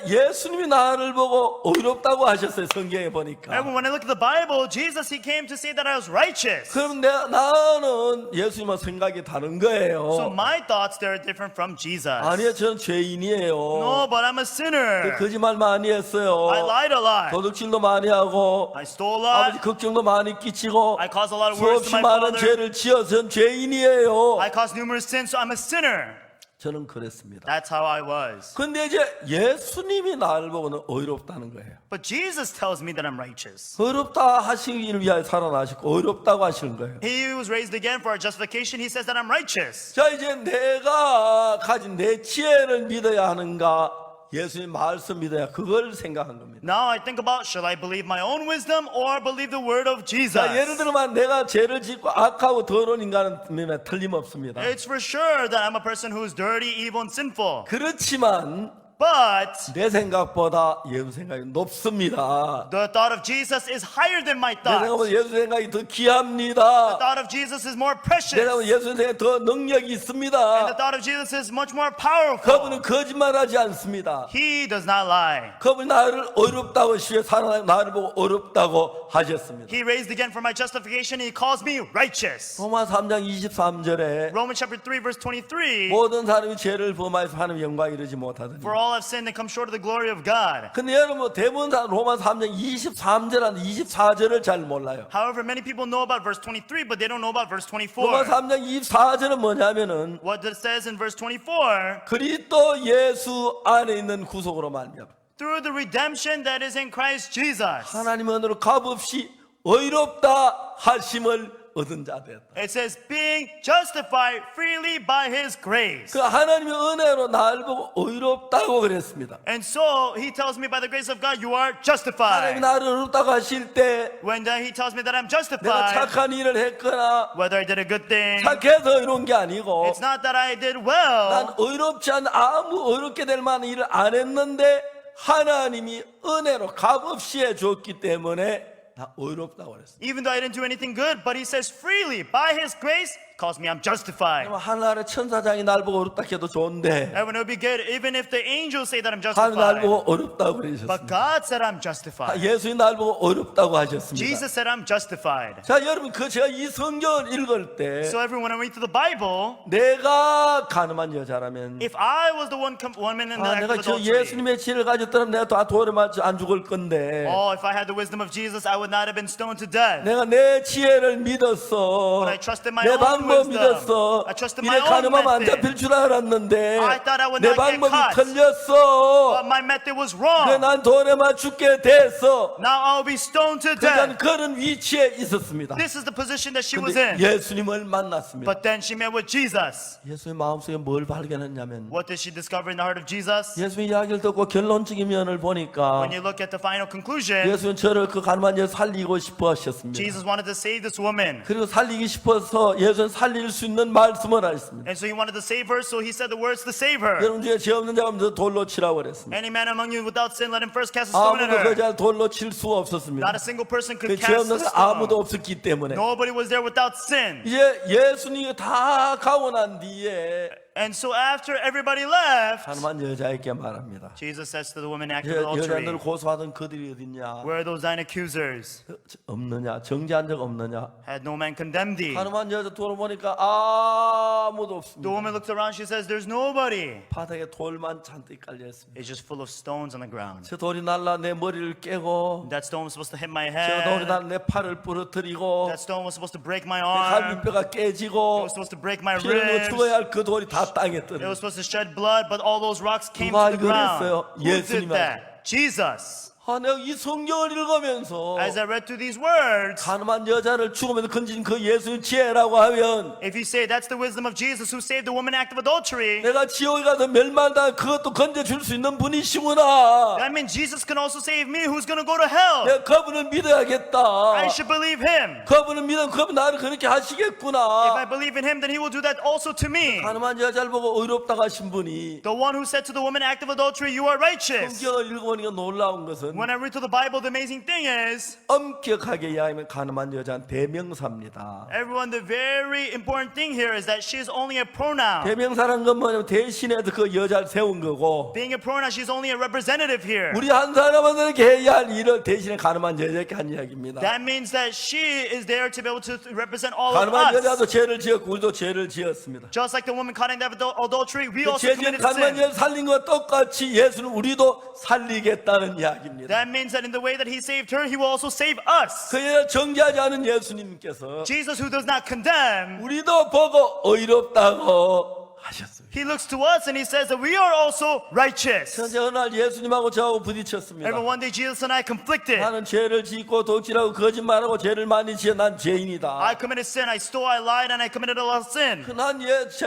예수님이 나를 보고 의롭다고 하셨어요. 성경에 보니까. And when I look at the Bible, Jesus, he came to say that I was righteous. 그럼 나는 예수님과 생각이 다른 거예요. So my thoughts, they're different from Jesus. 아니요, 저는 죄인이에요. No, but I'm a sinner. 거짓말 많이 했어요. I lied a lot. 도둑질도 많이 하고 I stole a 아버지 lot. 걱정도 많이 끼치고 I caused a lot of words to 수없이 my 많은 father. 죄를 지어서 죄인이에요. I caused numerous sins, so I'm a sinner. 저는 그랬습니다. That's how I was. 근데 이제 예수님이 나를 보고는 의롭다는 거예요. But Jesus tells me that I'm righteous. 의롭다 하시기를 위하여 살아나시고 의롭다고 하시는 거예요. He who was raised again for our justification, he says that I'm righteous. 자, 이제 내가 가진 내 지혜를 믿어야 하는가 예수님 말씀 믿어야 그걸 생각한 겁니다. Now I think about, should I believe my own wisdom or believe the word of Jesus? 자, 예를 들면 내가 죄를 짓고 악하고 더러운 인간은 틀림없습니다. It's for sure that I'm a person who is dirty, evil, and sinful. 그렇지만 But 내 생각보다 예수 생각이 높습니다. the thought of Jesus is higher than my 내 thought. 생각보다 예수 생각이 더 The 귀합니다. thought of Jesus is more 내 precious. 생각보다 예수 생각이 더 능력이 And the 있습니다. thought of Jesus is much more powerful. 그분은 거짓말하지 않습니다. He does not lie. 그분이 나를 어렵다고 시에 살아나 나를 보고 어렵다고 하셨습니다. He raised again for my justification. He calls me righteous. 로마 3장 23절에 Romans chapter 3 verse 23. 모든 사람이 죄를 범하여서 하나님의 영광에 이르지 못하더니. For all have sinned and come short of the glory of God. 근데 여러분 대부분 다 로마 3장 23절한 24절을 잘 몰라요. However, many people know about verse 23, but they don't know about verse 로마 24. 3장 24절은 뭐냐면은 What it says in verse 24, 그리스도 예수 안에 있는 구속으로 말미암아 through the redemption that is in Christ Jesus. 하나님 은혜로 값없이 의롭다 하심을 얻은 자 되었다. It says, being justified freely by His grace. 그 하나님의 은혜로 나를 보고 의롭다고 그랬습니다. And so He tells me by the grace of God, you are 하나님이 justified. 나를 의롭다고 하실 때 When He tells me that I'm 내가 justified, 착한 일을 했거나 whether I did a good thing, 착해서 이런 게 아니고 it's not that I did 난 well. 의롭지 않은 아무 의롭게 될 만한 일을 안 했는데 하나님이 은혜로 값없이 해줬기 때문에 나 의롭다고 그랬어요. Even though I didn't do anything good, but He says freely by His grace, calls me I'm justified. 하늘의 천사장이 날 보고 어렵다 해도 좋은데 And when it would be good, even if the angels say that I'm 하나님 날 justified. 보고 어렵다고 But 그러셨습니다. God said I'm justified. 예수님 날 보고 어렵다고 하셨습니다. Jesus said I'm justified. 자, 여러분 제가 이 성경을 읽을 때 So everyone, when I read through the Bible, 내가 가늠한 여자라면 if I was the woman in the act 내가 of 저 adultery, 예수님의 지혜를 가졌더라면 내가 다 돌에 맞지 안 죽을 건데 oh, if I had the wisdom of Jesus, I would not have been stoned to death. 내가 내 지혜를 믿었어. But I trusted my 내 own 방법 믿었어. I trusted 이래 my own 가늠하면 안 method. 잡힐 줄 알았는데 I thought I would 내 not get 방법이 caught. 틀렸어. But my method was 그래 wrong. 난 돌에 맞 죽게 됐어. Now I'll be stoned to 그러니까 death. 그런 위치에 있었습니다. This is the position that she was 근데 in. 예수님을 만났습니다. But then she met with Jesus. 예수님 마음속에 뭘 발견했냐면 What did she discover in the heart of Jesus? 예수님 이야기를 듣고 결론적인 면을 보니까 When you look at the final conclusion, 예수님 저를 그 가늠한 여 살리고 싶어 하셨습니다. Jesus wanted to save this woman. 그리고 살리기 싶어서 예수는 살릴 수 있는 말씀을 하셨습니다. And so he wanted to save her, so he said the words to save her. 여러분 중에 죄 없는 자가 없는 돌로 치라고 그랬습니다. Any man among you without sin, let him first cast a stone at 아무도 그 her. 자 돌로 칠 수가 없었습니다. Not a single person 그 could 죄 cast 없는 a 사람 아무도 stone. 없었기 때문에 Nobody was there without sin. 이제 예수님이 다 가고 난 뒤에 And so after everybody left, 가늠한 여자에게 말합니다. Jesus says to the woman acting of 여자들 adultery, 고소하던 그들이 어딨냐? where are those thine accusers? 없느냐? 정죄한 적 없느냐? Had no man condemned thee? 가늠한 여자 돌아보니까 아무도 The 없습니다. woman looks around, she says, there's nobody. 바닥에 돌만 잔뜩 깔려 있습니다. It's just full of stones on the ground. 저 돌이 날라 내 머리를 깨고 That stone was supposed to hit my 저 돌이 head. 날라 내 팔을 부러뜨리고 That stone was supposed to break my 내 arm. It 갈비뼈가 깨지고 was supposed to break my 피 흘리고 ribs. 죽어야 할 그 돌이 다 땅에 It 떨어져. was supposed to shed blood, but all those rocks came 누가 to the 이걸 ground. 했어요? Who did 예수님이 that? Jesus. 내가 이 성경을 읽으면서 As I read through these words, 가늠한 여자를 죽으면서 건진 그 예수님 지혜라고 하면 if you say that's the wisdom of Jesus who saved the woman act of adultery, 내가 지옥에 가서 멸망당 그것도 건져줄 수 있는 분이시구나. that means Jesus can also save me who's going to go to hell. 내가 그분을 믿어야겠다. I should believe him. 그분을 믿으면 그분 나를 그렇게 If 하시겠구나. I believe in him, then he will do that also to me. 가늠한 여자를 보고 의롭다고 하신 분이 The one who said to the woman act of adultery, you are righteous. 성경을 읽어보니까 놀라운 것은 When I read through the Bible, the amazing thing is, 엄격하게 이야기하면 가늠한 여자는 대명사입니다. everyone, the very important thing here is that she is only a pronoun. 대명사라는 건 뭐냐면 대신해서 그 여자를 세운 거고 Being a pronoun, she's only a representative here. 우리 한 사람한테 해야 할 일을 대신에 가늠한 여자에게 한 이야기입니다. That means that she is there to be able to represent all of 가늠한 us. 여자도 죄를 지었고 우리도 죄를 지었습니다. Just like the woman caught in that adultery, we also 죄 지은 committed 가늠한 sin. 여자 살린 것과 똑같이 예수는 우리도 살리겠다는 이야기입니다. That means that in the way that he saved her, he will also save us. 그 여자 정죄하지 않은 예수님께서 Jesus, who does not condemn, 우리도 보고 의롭다고 하셨습니다. he looks to us and he says that we are also righteous. 현재 어느 날 예수님하고 저하고 부딪혔습니다. And one day Jesus and I conflicted. 나는 죄를 짓고 독질하고 거짓말하고 죄를 많이 지어 난 죄인이다. I committed sin, I stole, I lied, and I committed a lot of sin.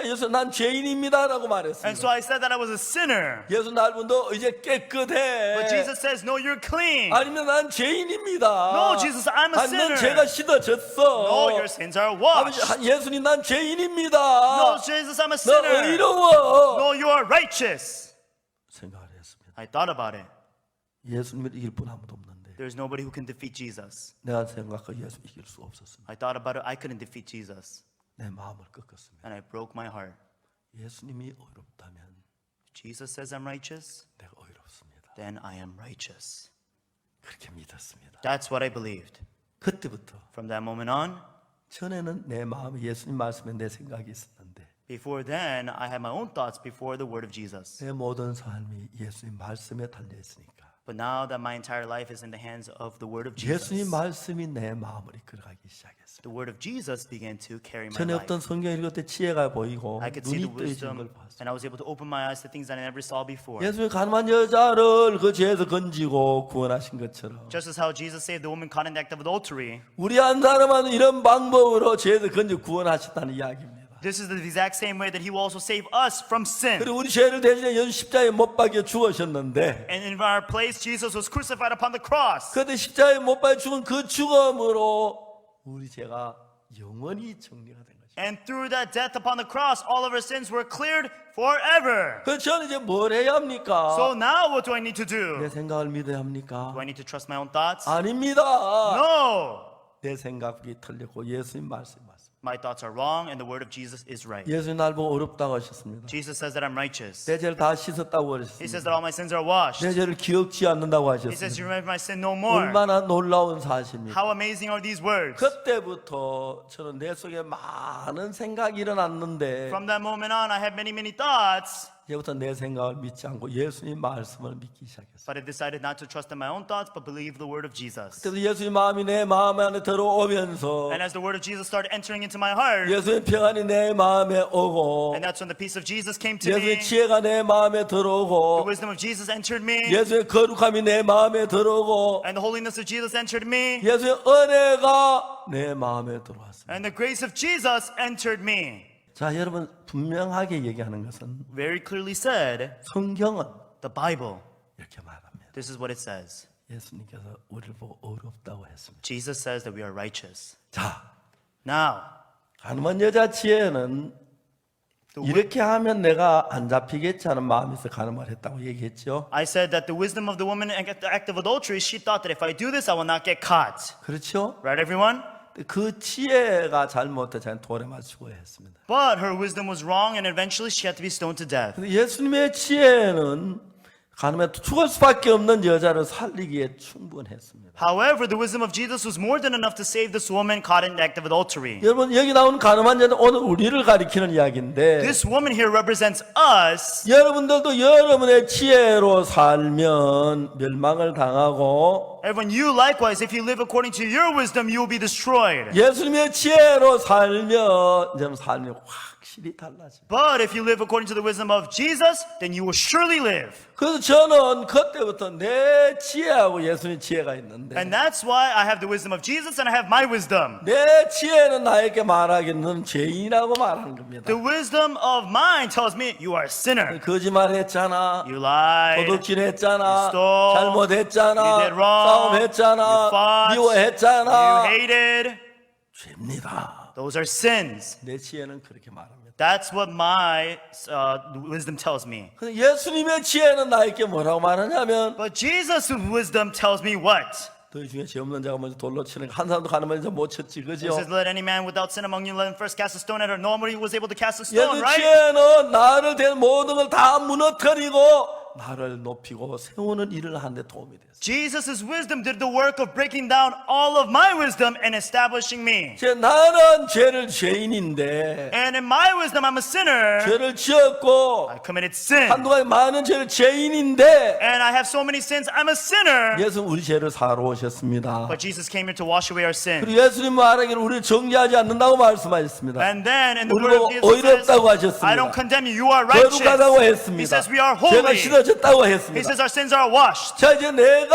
예수 난 죄인입니다라고 And 말했습니다. so I said that I was a sinner. 예수 날 본도 이제 깨끗해. But Jesus says, no, you're clean. 아니면 난 죄인입니다. No, Jesus, I'm a 아니, 넌 sinner. 죄가 씻어졌어. No, your sins are washed. 예수님 난 죄인입니다. No, Jesus, I'm a 너 sinner. 의로워. No, you are righteous. 생각을 했습니다. I thought about it. 예수님을 이길 분 아무도 없는데 There's nobody who can defeat Jesus. 내가 생각하고 예수 이길 수 없었습니다. I thought about it. I couldn't defeat Jesus. 내 마음을 꺾었습니다. And I broke my heart. 예수님이 의롭다면 Jesus says I'm righteous. 내가 의롭습니다. Then I am righteous. 그렇게 믿었습니다. That's what I believed. 그때부터 From that moment on, 전에는 내 마음에 예수님 말씀에 내 생각이 있었는데 before then, I had my own thoughts before the word of Jesus. 내 모든 삶이 예수님 말씀에 달려 있으니까 But now that my entire life is in the hands of the word of Jesus, 예수님 말씀이 내 마음을 이끌어가기 시작했어요. the word of Jesus began to carry my 전에 life. 없던 성경 읽을 때 지혜가 보이고 I could see the 눈이 뜨이는 걸 wisdom, 봤어요. and I was able to open my eyes to things that I never saw before. 예수님이 가늠한 여자를 그 죄에서 건지고 구원하신 것처럼 Just as how Jesus saved the woman caught in the act of adultery, 우리 한 사람은 이런 방법으로 죄에서 건지 구원하셨다는 이야기입니다. this is the exact same way that he will also save us from sin. 그리고 우리 죄를 대신해 연 십자가에 못 박여 죽으셨는데 And in our place, Jesus was crucified upon the cross. 그때 십자가에 못 박여 죽은 그 죽음으로 우리 죄가 영원히 정리가 된 것입니다. And through that death upon the cross, all of our sins were cleared forever. 그래서 저는 이제 뭘 해야 합니까? So now what do I need to 내 do? 생각을 믿어야 합니까? Do I need to trust my own thoughts? 아닙니다. No. 내 생각이 틀렸고 예수님 말씀 맞습니다. My thoughts are wrong and the word of Jesus is right. 예수님 날 보고 어렵다고 하셨습니다. Jesus says that I'm righteous. 내 죄를 다 씻었다고 He says 하셨습니다. that all my sins are washed. 내 죄를 기억지 않는다고 He says you 하셨습니다. remember my sin no more. 얼마나 놀라운 사실입니까? How amazing are these words? 그때부터 저는 내 속에 많은 생각이 일어났는데 From that moment on, I had many thoughts. 이제부터 내 생각을 믿지 않고 예수님 말씀을 믿기 시작했어요. But I decided not to trust in my own thoughts, but believe the word of Jesus. 그래서 예수님 마음이 내 마음 안에 들어오면서 And as the word of Jesus started entering into my heart, 예수의 평안이 내 마음에 오고 and that's when the peace of Jesus came to 예수의 me, 지혜가 내 마음에 the 들어오고 wisdom of Jesus entered me, 예수의 거룩함이 내 마음에 들어오고 and the holiness of Jesus entered me, 예수의 은혜가 내 마음에 들어왔습니다. and the grace of Jesus entered me. 자, 여러분 분명하게 얘기하는 것은 Very clearly said, 성경은 the Bible, 이렇게 말합니다. this is what it says. 예수님께서 우리를 보고 어렵다고 했습니다. Jesus says that we are righteous. 자, Now, 가늠한 여자 지혜는 이렇게 하면 내가 안 잡히겠지 하는 마음에서 가늠을 했다고 얘기했죠. I said that the wisdom of the woman in the act of adultery, she thought that if I do this, I will not get caught. 그렇죠? Right, everyone? 그 지혜가 잘못해서 돌에 맞추고 했습니다. But her wisdom was wrong, and eventually she had to be stoned to death. 근데 예수님의 지혜는 가늠해 죽을 수밖에 없는 여자를 살리기에 충분했습니다. However, the wisdom of Jesus was more than enough to save this woman caught in the act of adultery. 여러분 여기 나오는 가늠한 여자는 오늘 우리를 가리키는 이야기인데 This woman here represents us. 여러분들도 여러분의 지혜로 살면 멸망을 당하고 Everyone, you likewise, if you live according to your wisdom, you will be destroyed. 예수님의 지혜로 살면 여러분 삶이 확실히 달라집니다. But if you live according to the wisdom of Jesus, then you will surely live. 그래서 저는 그때부터 내 지혜하고 예수님의 지혜가 있는데 And that's why I have the wisdom of Jesus and I have my wisdom. 내 지혜는 나에게 말하기는 너는 죄인이라고 말하는 겁니다. The wisdom of mine tells me you are a sinner. 거짓말했잖아. You lied. 도둑질했잖아. You stole. 잘못했잖아. You did wrong. 싸움했잖아. You fought. 미워했잖아. You hated. 죄입니다. Those are sins. 내 지혜는 그렇게 말합니다. That's what my wisdom tells me. 근데 예수님의 지혜는 나에게 뭐라고 말하냐면 But Jesus' wisdom tells me what? 너희 중에 죄 없는 자가 먼저 돌로 치는 한 사람도 가늠한 여자 못 쳤지, 그죠? It says, let any man without sin among you let him first cast a stone at her. Nobody was able to cast a stone, 예수 right? 지혜는 나를 된 모든 걸 다 무너뜨리고 나를 높이고 세우는 일을 하는데 도움이 됐어요. Jesus' wisdom did the work of breaking down all of my wisdom and establishing me. 나는 죄를 죄인인데 And in my wisdom, I'm a sinner. 죄를 지었고 I committed sin. 한두 가지 많은 죄를 죄인인데 And I have so many sins, I'm a sinner. 예수 우리 죄를 사러 오셨습니다. But Jesus came here to wash away our sin. 그리고 예수님 말하기를 우리를 정죄하지 않는다고 말씀하셨습니다. And then in the 우리 word of 보고 Jesus says, 의롭다고 하셨습니다. I don't condemn you, you are righteous. 거룩하다고 He 했습니다. says we are 죄가 holy. 씻어졌다고 He 했습니다. says our sins are washed. 자, 이제 내가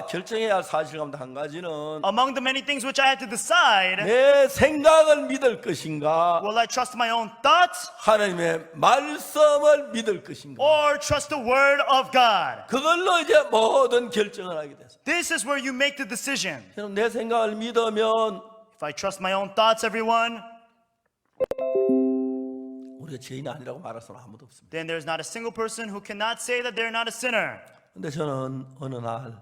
결정해야 할 사실 가운데 한 가지는 Among the many things which I had to decide, 내 생각을 믿을 것인가 will I trust my own thoughts 하나님의 말씀을 믿을 것인가 or trust the word of God? 그걸로 이제 모든 결정을 하게 됐어요. This is where you make the decision. 그럼 내 생각을 믿으면 If I trust my own thoughts, everyone, 우리가 죄인이 아니라고 말할 사람 아무도 없습니다. then there's not a single person who cannot say that they're not a sinner. 근데 저는 어느 날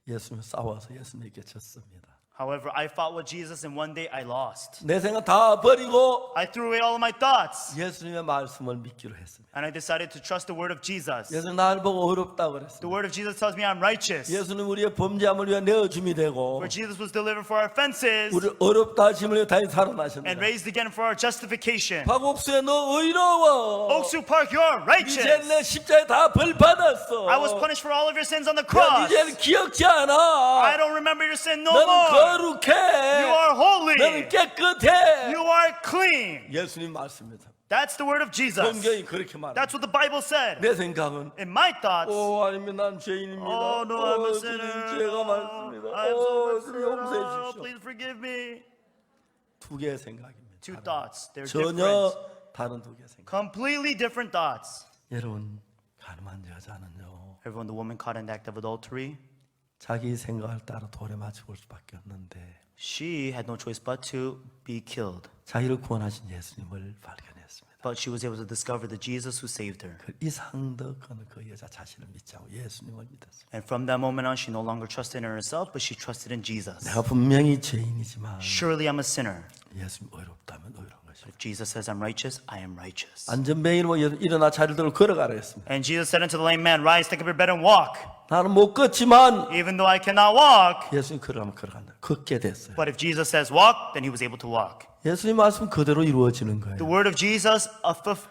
예수님 싸워서 예수님께 졌습니다. However, I fought with Jesus and one day I lost. 내 생각 다 버리고 I threw away all of my thoughts 예수님의 말씀을 믿기로 했습니다. and I decided to trust the word of Jesus. 예수님 나를 보고 어렵다고 The 그랬습니다. word of Jesus tells me I'm righteous. 예수님 우리의 범죄함을 위해 내어줌이 되고 For Jesus was delivered for our offenses 우리 어렵다 하심을 위해 다시 and 살아나셨습니다. raised again for our justification. 박옥수야 너 의로워. Oaksu Park, you're 네 죄는 righteous. 내 십자가에 다 벌 받았어. I was punished for all of your sins on the 야, cross. 네 죄는 기억지 I 않아. don't remember your sin no 너는 more. 거룩해. You are holy. 너는 깨끗해. You are clean. 예수님 말씀입니다. That's the word of Jesus. 성경이 그렇게 말합니다. That's what the Bible said. 내 생각은 In my thoughts, 아니면 난 죄인입니다. oh no, I'm a 주님 sinner. 죄가 Oh, 많습니다. I'm so 주님 용서해 sinner. 주십시오. Please forgive me. 두 개의 생각입니다. Two thoughts. They're 전혀 different. 다른 두 개의 생각. Completely different thoughts. 여러분 가늠한 여자는요 Everyone, the woman caught in the act of adultery, 자기 생각을 따라 돌에 맞추고 올 수밖에 없는데 she had no choice but to be killed. 자기를 구원하신 예수님을 발견했습니다. But she was able to discover the Jesus who saved her. 그 이상 더 그는 그 여자 자신을 믿지 않고 예수님을 믿었습니다. And from that moment on, she no longer trusted in herself, but she trusted in Jesus. 내가 분명히 죄인이지만 Surely I'm a sinner. 예수님 의롭다면 의로운 것입니다. 것입니다. If Jesus says I'm righteous, I am righteous. 안전뱅이는 뭐 일어나 자리를 들고 걸어가라 했습니다. And Jesus said unto the lame man, rise, take up your bed and walk. 나는 못 걷지만 Even though I cannot walk. 예수님 걸어가면 걸어간다. 걷게 됐어요. But if Jesus says walk, then he was able to walk. 예수님 말씀 그대로 이루어지는 거예요. The word of Jesus,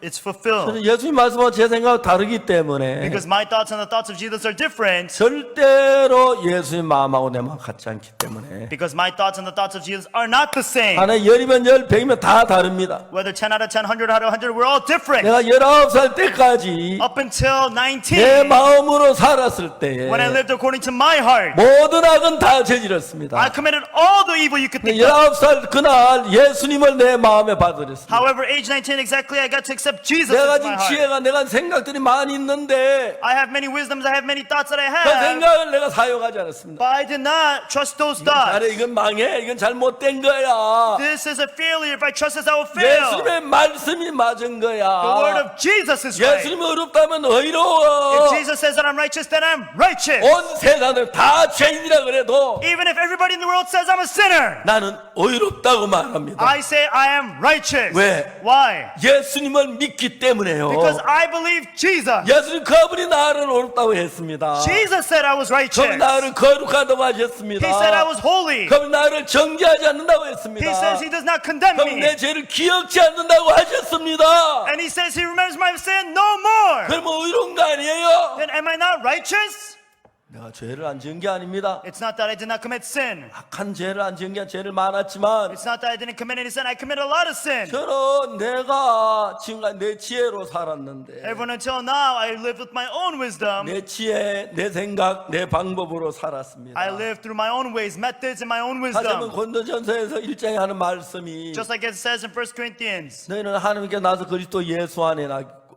it's fulfilled. 저는 예수님 말씀과 제 생각은 다르기 때문에 Because my thoughts and the thoughts of Jesus are different. 절대로 예수님 마음하고 내 마음 같지 않기 때문에 Because my thoughts and the thoughts of Jesus are not the same. 하나에 10이면 10, 100이면 다 다릅니다. Whether 10 out of 10, 100 out of 100, we're all different. 내가 19살 때까지 Up until 내 19, 마음으로 살았을 때에 when I lived according to my heart, 모든 악은 다 I 저질렀습니다. committed all the evil you could think of. 19살 그날 예수님을 내 마음에 받으렸습니다. However, age 19 exactly, I got to accept Jesus 내가 as 지금 my heart. 지혜가 내가 생각들이 많이 있는데 I have many wisdoms, I have many thoughts that I 그 have, 생각을 내가 사용하지 않았습니다. but I did not trust those thoughts. 잘해 이건 망해 이건 잘못된 거야. This is a failure. If I trust this, I will fail. 예수님의 말씀이 맞은 The word 거야. of Jesus is right. 예수님이 어렵다면 If 의로워. Jesus says that I'm righteous, then I'm righteous. 온 세상을 다 죄인이라 그래도 Even if everybody in the world says I'm a sinner, 나는 의롭다고 말합니다. I say I am righteous. 왜? Why? 예수님을 믿기 때문에요. Because I believe Jesus. 예수님 그분이 나를 의롭다고 했습니다. Jesus said I was righteous. 그분이 나를 거룩하다고 하셨습니다. He said I was holy. 그분이 나를 정죄하지 않는다고 했습니다. He says he does not condemn 그분이 내 me. 죄를 기억지 않는다고 하셨습니다. And he says he remembers my sin no more. 그러면 의로운 거 아니에요? Then am I not righteous? 내가 죄를 안 지은 게 아닙니다. It's not that I did not commit sin. 악한 죄를 안 지은 게 아니라 죄를 많았지만 It's not that I didn't commit any sin. I committed a lot of sin. 저는 내가 지금까지 내 지혜로 살았는데 Even until now, I lived with my own wisdom. 내 지혜, 내 생각, 내 방법으로 살았습니다. I lived through my own ways, methods, and my own 다시 한번 wisdom. 고린도전서에서 1장에 하는 말씀이 Just like it says in 1 Corinthians. 너희는 하나님께 나서 그리스도 예수 안에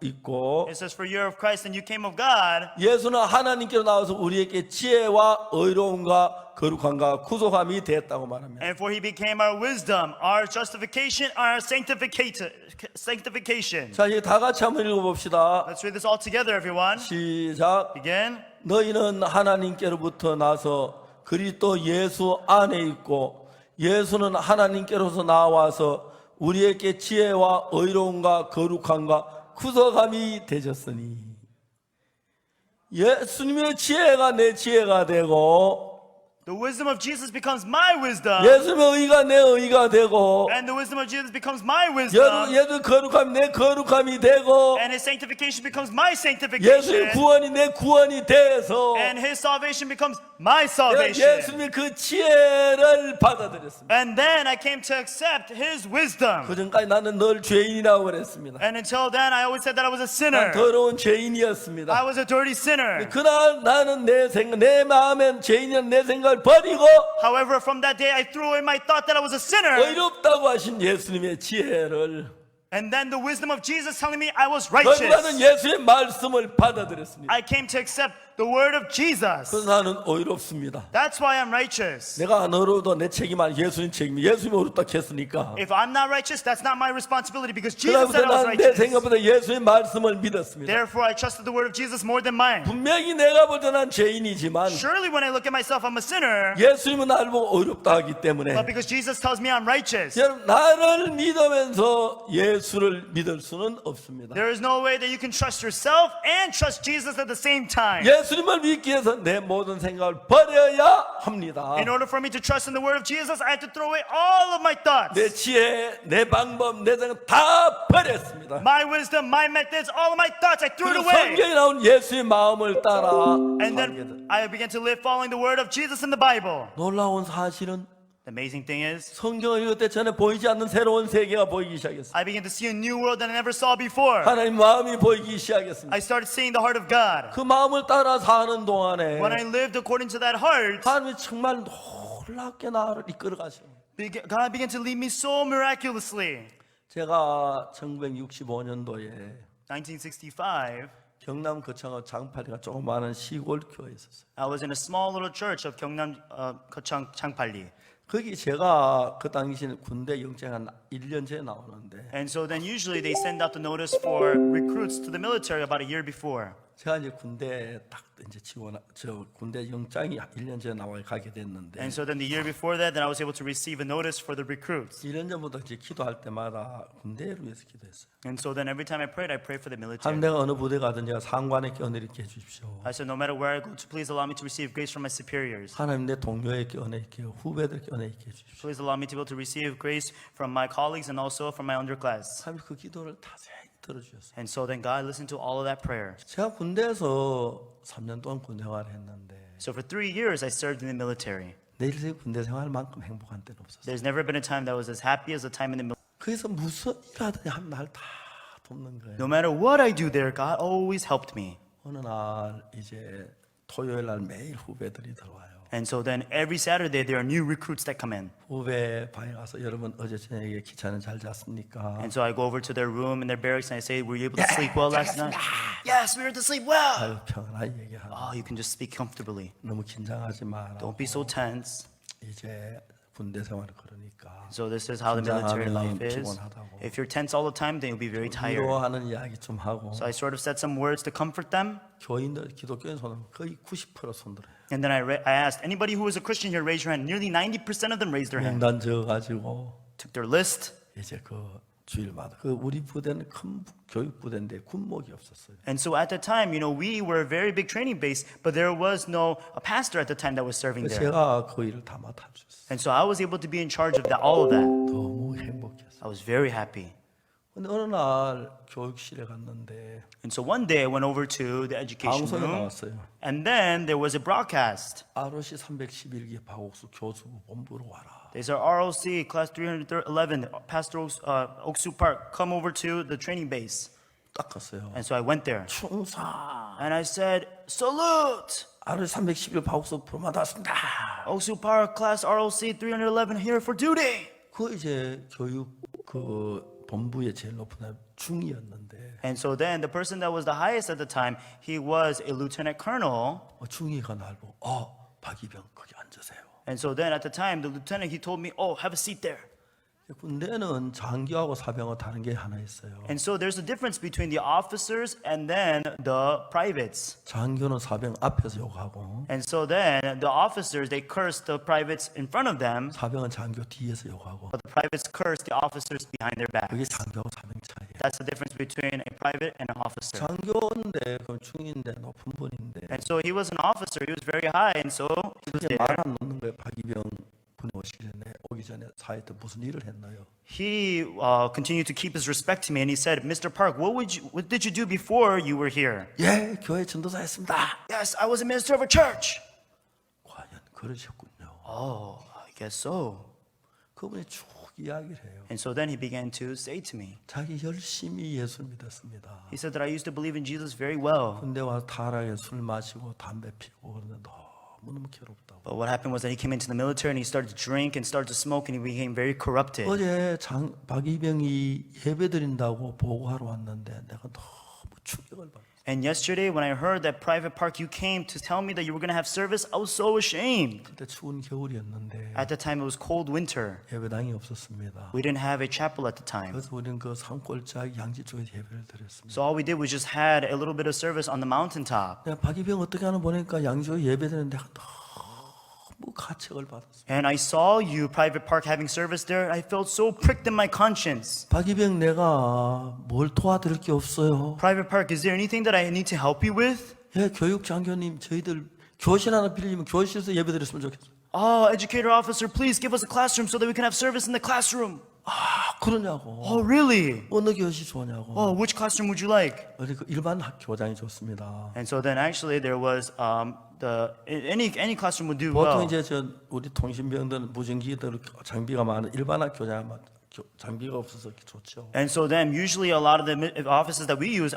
있고 It says, for you are of Christ and you came of God. 예수는 하나님께로 나와서 우리에게 지혜와 의로움과 거룩함과 구속함이 됐다고 말합니다. And for he became our wisdom, our justification, our sanctification. 자, 이제 다 같이 한번 읽어봅시다. Let's read this all together, everyone. 시작. Begin. 너희는 하나님께로부터 나서 그리스도 예수 안에 있고 예수는 하나님께로서 나와서 우리에게 지혜와 의로움과 거룩함과 구속함이 되셨으니 예수님의 지혜가 내 지혜가 되고 The wisdom of Jesus becomes my wisdom. 예수님의 의가 내 의가 되고 And the wisdom of Jesus becomes my wisdom. 예수 거룩함이 내 거룩함이 되고 And his sanctification becomes my 예수의 sanctification. 구원이 내 구원이 돼서 And his salvation becomes my 내가 salvation. 예수님의 그 지혜를 받아들였습니다. And then I came to accept his wisdom. 그 전까지 나는 늘 죄인이라고 그랬습니다. And until then, I always said that I was a 난 sinner. 더러운 죄인이었습니다. I was a dirty sinner. 그날 나는 내 생각, 내 마음엔 죄인이란 내 생각을 버리고 However, from that day, I threw away my thought that I was a sinner. 의롭다고 하신 예수님의 지혜를 And then the wisdom of Jesus telling me I was 그래서 나는 righteous. 예수의 말씀을 받아들였습니다. I came to accept the word of Jesus. 그래서 나는 의롭습니다. That's why I'm righteous. 내가 안 의로워도 내 책임 아니 예수님 책임. 예수님이 의롭다 했으니까. If I'm not righteous, that's not my responsibility because Jesus 그다음부터 said I was 나는 내 righteous. 생각보다 예수의 말씀을 믿었습니다. Therefore, I trusted the word of Jesus more than mine. 분명히 내가 볼 때 난 죄인이지만 Surely, when I look at myself, I'm a sinner. 예수님은 나를 보고 의롭다 하기 때문에 But because Jesus tells me I'm righteous, 여러분 나를 믿으면서 예수를 믿을 수는 없습니다. there is no way that you can trust yourself and trust Jesus at the same time. 예수님을 믿기 위해서 내 모든 생각을 버려야 합니다. In order for me to trust in the word of Jesus, I had to throw away all of my thoughts. 내 지혜, 내 방법, 내 생각 다 버렸습니다. My wisdom, my methods, all of my thoughts, I threw it 그리고 away. 성경에 나온 예수의 마음을 따라 And 살게 돼. then I began to live following the word of Jesus in the Bible. 놀라운 사실은 The amazing thing is, 성경을 읽을 때 전에 보이지 않는 새로운 세계가 보이기 시작했어요. I began to see a new world that I never saw before. 하나님 마음이 보이기 시작했습니다. I started seeing the heart of God. 그 마음을 따라 사는 동안에 When I lived according to that heart, 하나님이 정말 놀랍게 나를 이끌어 가시는 거예요. God began to lead me so miraculously. 제가 1965년도에 1965, 경남 거창 장팔리가 조그마한 시골 교회에 있었어요. I was in a small little church of Gyeongnam, Gyeochang, Changpalli. 거기 제가 그 당시 군대 영장 한 1년 전에 나오는데 And so then usually they send out the notice for recruits to the military about a year before. 제가 이제 군대 딱 이제 저 군대 영장이 1년 전에 나와 가게 됐는데 And so then the year before that, then I was able to receive a notice for the recruits. 1년 전부터 이제 기도할 때마다 군대를 위해서 기도했어요. And so then every time I prayed for the 하나님 military. 내가 어느 부대 가든 제가 상관의 껴내 있게 해주십시오. I said, no matter where I go to, please allow me to receive grace from my superiors. 하나님 내 동료의 껴내 있게 후배들 껴내 있게 해주십시오. Please allow me to be able to receive grace from my colleagues and also from my underclass. 하나님 그 기도를 자세히 들어주셨어요. And so then God listened to all of that prayer. 제가 군대에서 3년 동안 군 생활을 했는데 So for 3 years, I served in the military. 내 인생 군대 생활만큼 행복한 때는 없었어요. There's never been a time that was as happy as the time in the military. 거기서 무슨 일하든지 하면 날 다 돕는 거예요. No matter what I do there, God always helped me. 어느 날 이제 토요일 날 매일 후배들이 들어와요. And so then every Saturday, there are new recruits that come in. 후배 방에 가서 여러분 어제 저녁에 기차는 잘 잤습니까? And so I go over to their room in their barracks and I say, were you able to sleep well last night? Yes, we were able to sleep well. 아유 평안하게 얘기하고 Oh, you can just speak comfortably. 너무 긴장하지 마라. Don't be so tense. 이제 군대 생활을 그러니까 So this is how the military life is. 피곤하다고. If you're tense all the time, then you'll be very tired. 위로하는 이야기 좀 하고 So I sort of said some words to comfort them. 교인들 기독교인 손은 거의 90% 손들어요. And then I asked, anybody who is a Christian here, raise your hand. Nearly 90% of them raised their hand. 명단 적어가지고 Took their list. 이제 그 주일마다 그 우리 부대는 큰 교육 부대인데 군목이 없었어요. And so at the time, you know, we were a very big training base, but there was no a pastor at the time that was serving there. 제가 그 일을 다 맡아주셨어요. And so I was able to be in charge of that, all of that. 너무 행복했어요. I was very happy. 근데 어느 날 교육실에 갔는데 And so one day I went over to the education 방송에 room, 나왔어요. and then there was a broadcast. ROC 311기 박옥수 교수부 본부로 와라. They said, ROC, class 311, Pastor Oksu Park, come over to the training base. 딱 갔어요. And so I went there. 충사. And I said, salute! ROC 311 박옥수 부르마 왔습니다. Oksu Park, class ROC 311, here for duty. 그 이제 교육 그 본부의 제일 높은 사람 중이었는데 And so then the person that was the highest at the time, he was a lieutenant colonel. 중이가 날 보고 박이병 거기 앉으세요. And so then at the time, the lieutenant, he told me, oh, have a seat there. 군대는 장교하고 사병하고 다른 게 하나 있어요. And so there's a difference between the officers and then the privates. 장교는 사병 앞에서 욕하고 And so then the officers, they curse the privates in front of them, 사병은 장교 뒤에서 욕하고 but the privates curse the officers behind their 그게 backs. 장교하고 사병 차이예요. That's the difference between a private and an officer. 장교인데 그럼 중인데 높은 분인데 And so he was an officer, he was very high, and so he was 그게 there. 말 안 놓는 거예요. 박이병 군에 오기 전에 사이트 무슨 일을 했나요? He continued to keep his respect to me, and he said, Mr. Park, what did you do before you were here? 예, 교회 전도사 했습니다. Yes, I was a minister of a church. 과연 그러셨군요. Oh, I guess so. 그분이 쭉 이야기를 해요. And so then he began to say to me, 자기 열심히 예수를 믿었습니다. he said that I used to believe in Jesus very well. 군대 와서 타락에 술 마시고 담배 피고 그러는데 너무너무 괴롭다고. But what happened was that he came into the military and he started to drink and started to smoke and he became very corrupted. 어제 박이병이 예배 드린다고 보고하러 왔는데 내가 너무 충격을 받았어요. And yesterday when I heard that Private Park, you came to tell me that you were going to have service, I was so ashamed. 그때 추운 겨울이었는데 At the time it was cold winter. 예배당이 없었습니다. We didn't have a chapel at the time. 그래서 우리는 그 산골짜기 양지 쪽에서 예배를 드렸습니다. So all we did was just had a little bit of service on the mountaintop. 내가 박이병 어떻게 하나 보니까 양지에 예배 드리는데 내가 너무 가책을 받았어요. And I saw you, Private Park, having service there. I felt so pricked in my conscience. 박이병 내가 뭘 도와드릴 게 없어요. Private Park, is there anything that I need to help you with? 예, 교육 장교님 저희들 교실 하나 빌리면 교실에서 예배 드렸으면 좋겠어요. Oh, educator officer, please give us a classroom so that we can have service in the classroom. 그러냐고. Oh, really? 어느 교실 좋냐고. Oh, which classroom would you like? 우리 그 일반 교장이 좋습니다. And so then actually there was any classroom would do 보통 well. 이제 우리 통신병들 무전기들 장비가 많은 일반 교장은 장비가 없어서 좋죠. And so then usually a lot of the offices that we use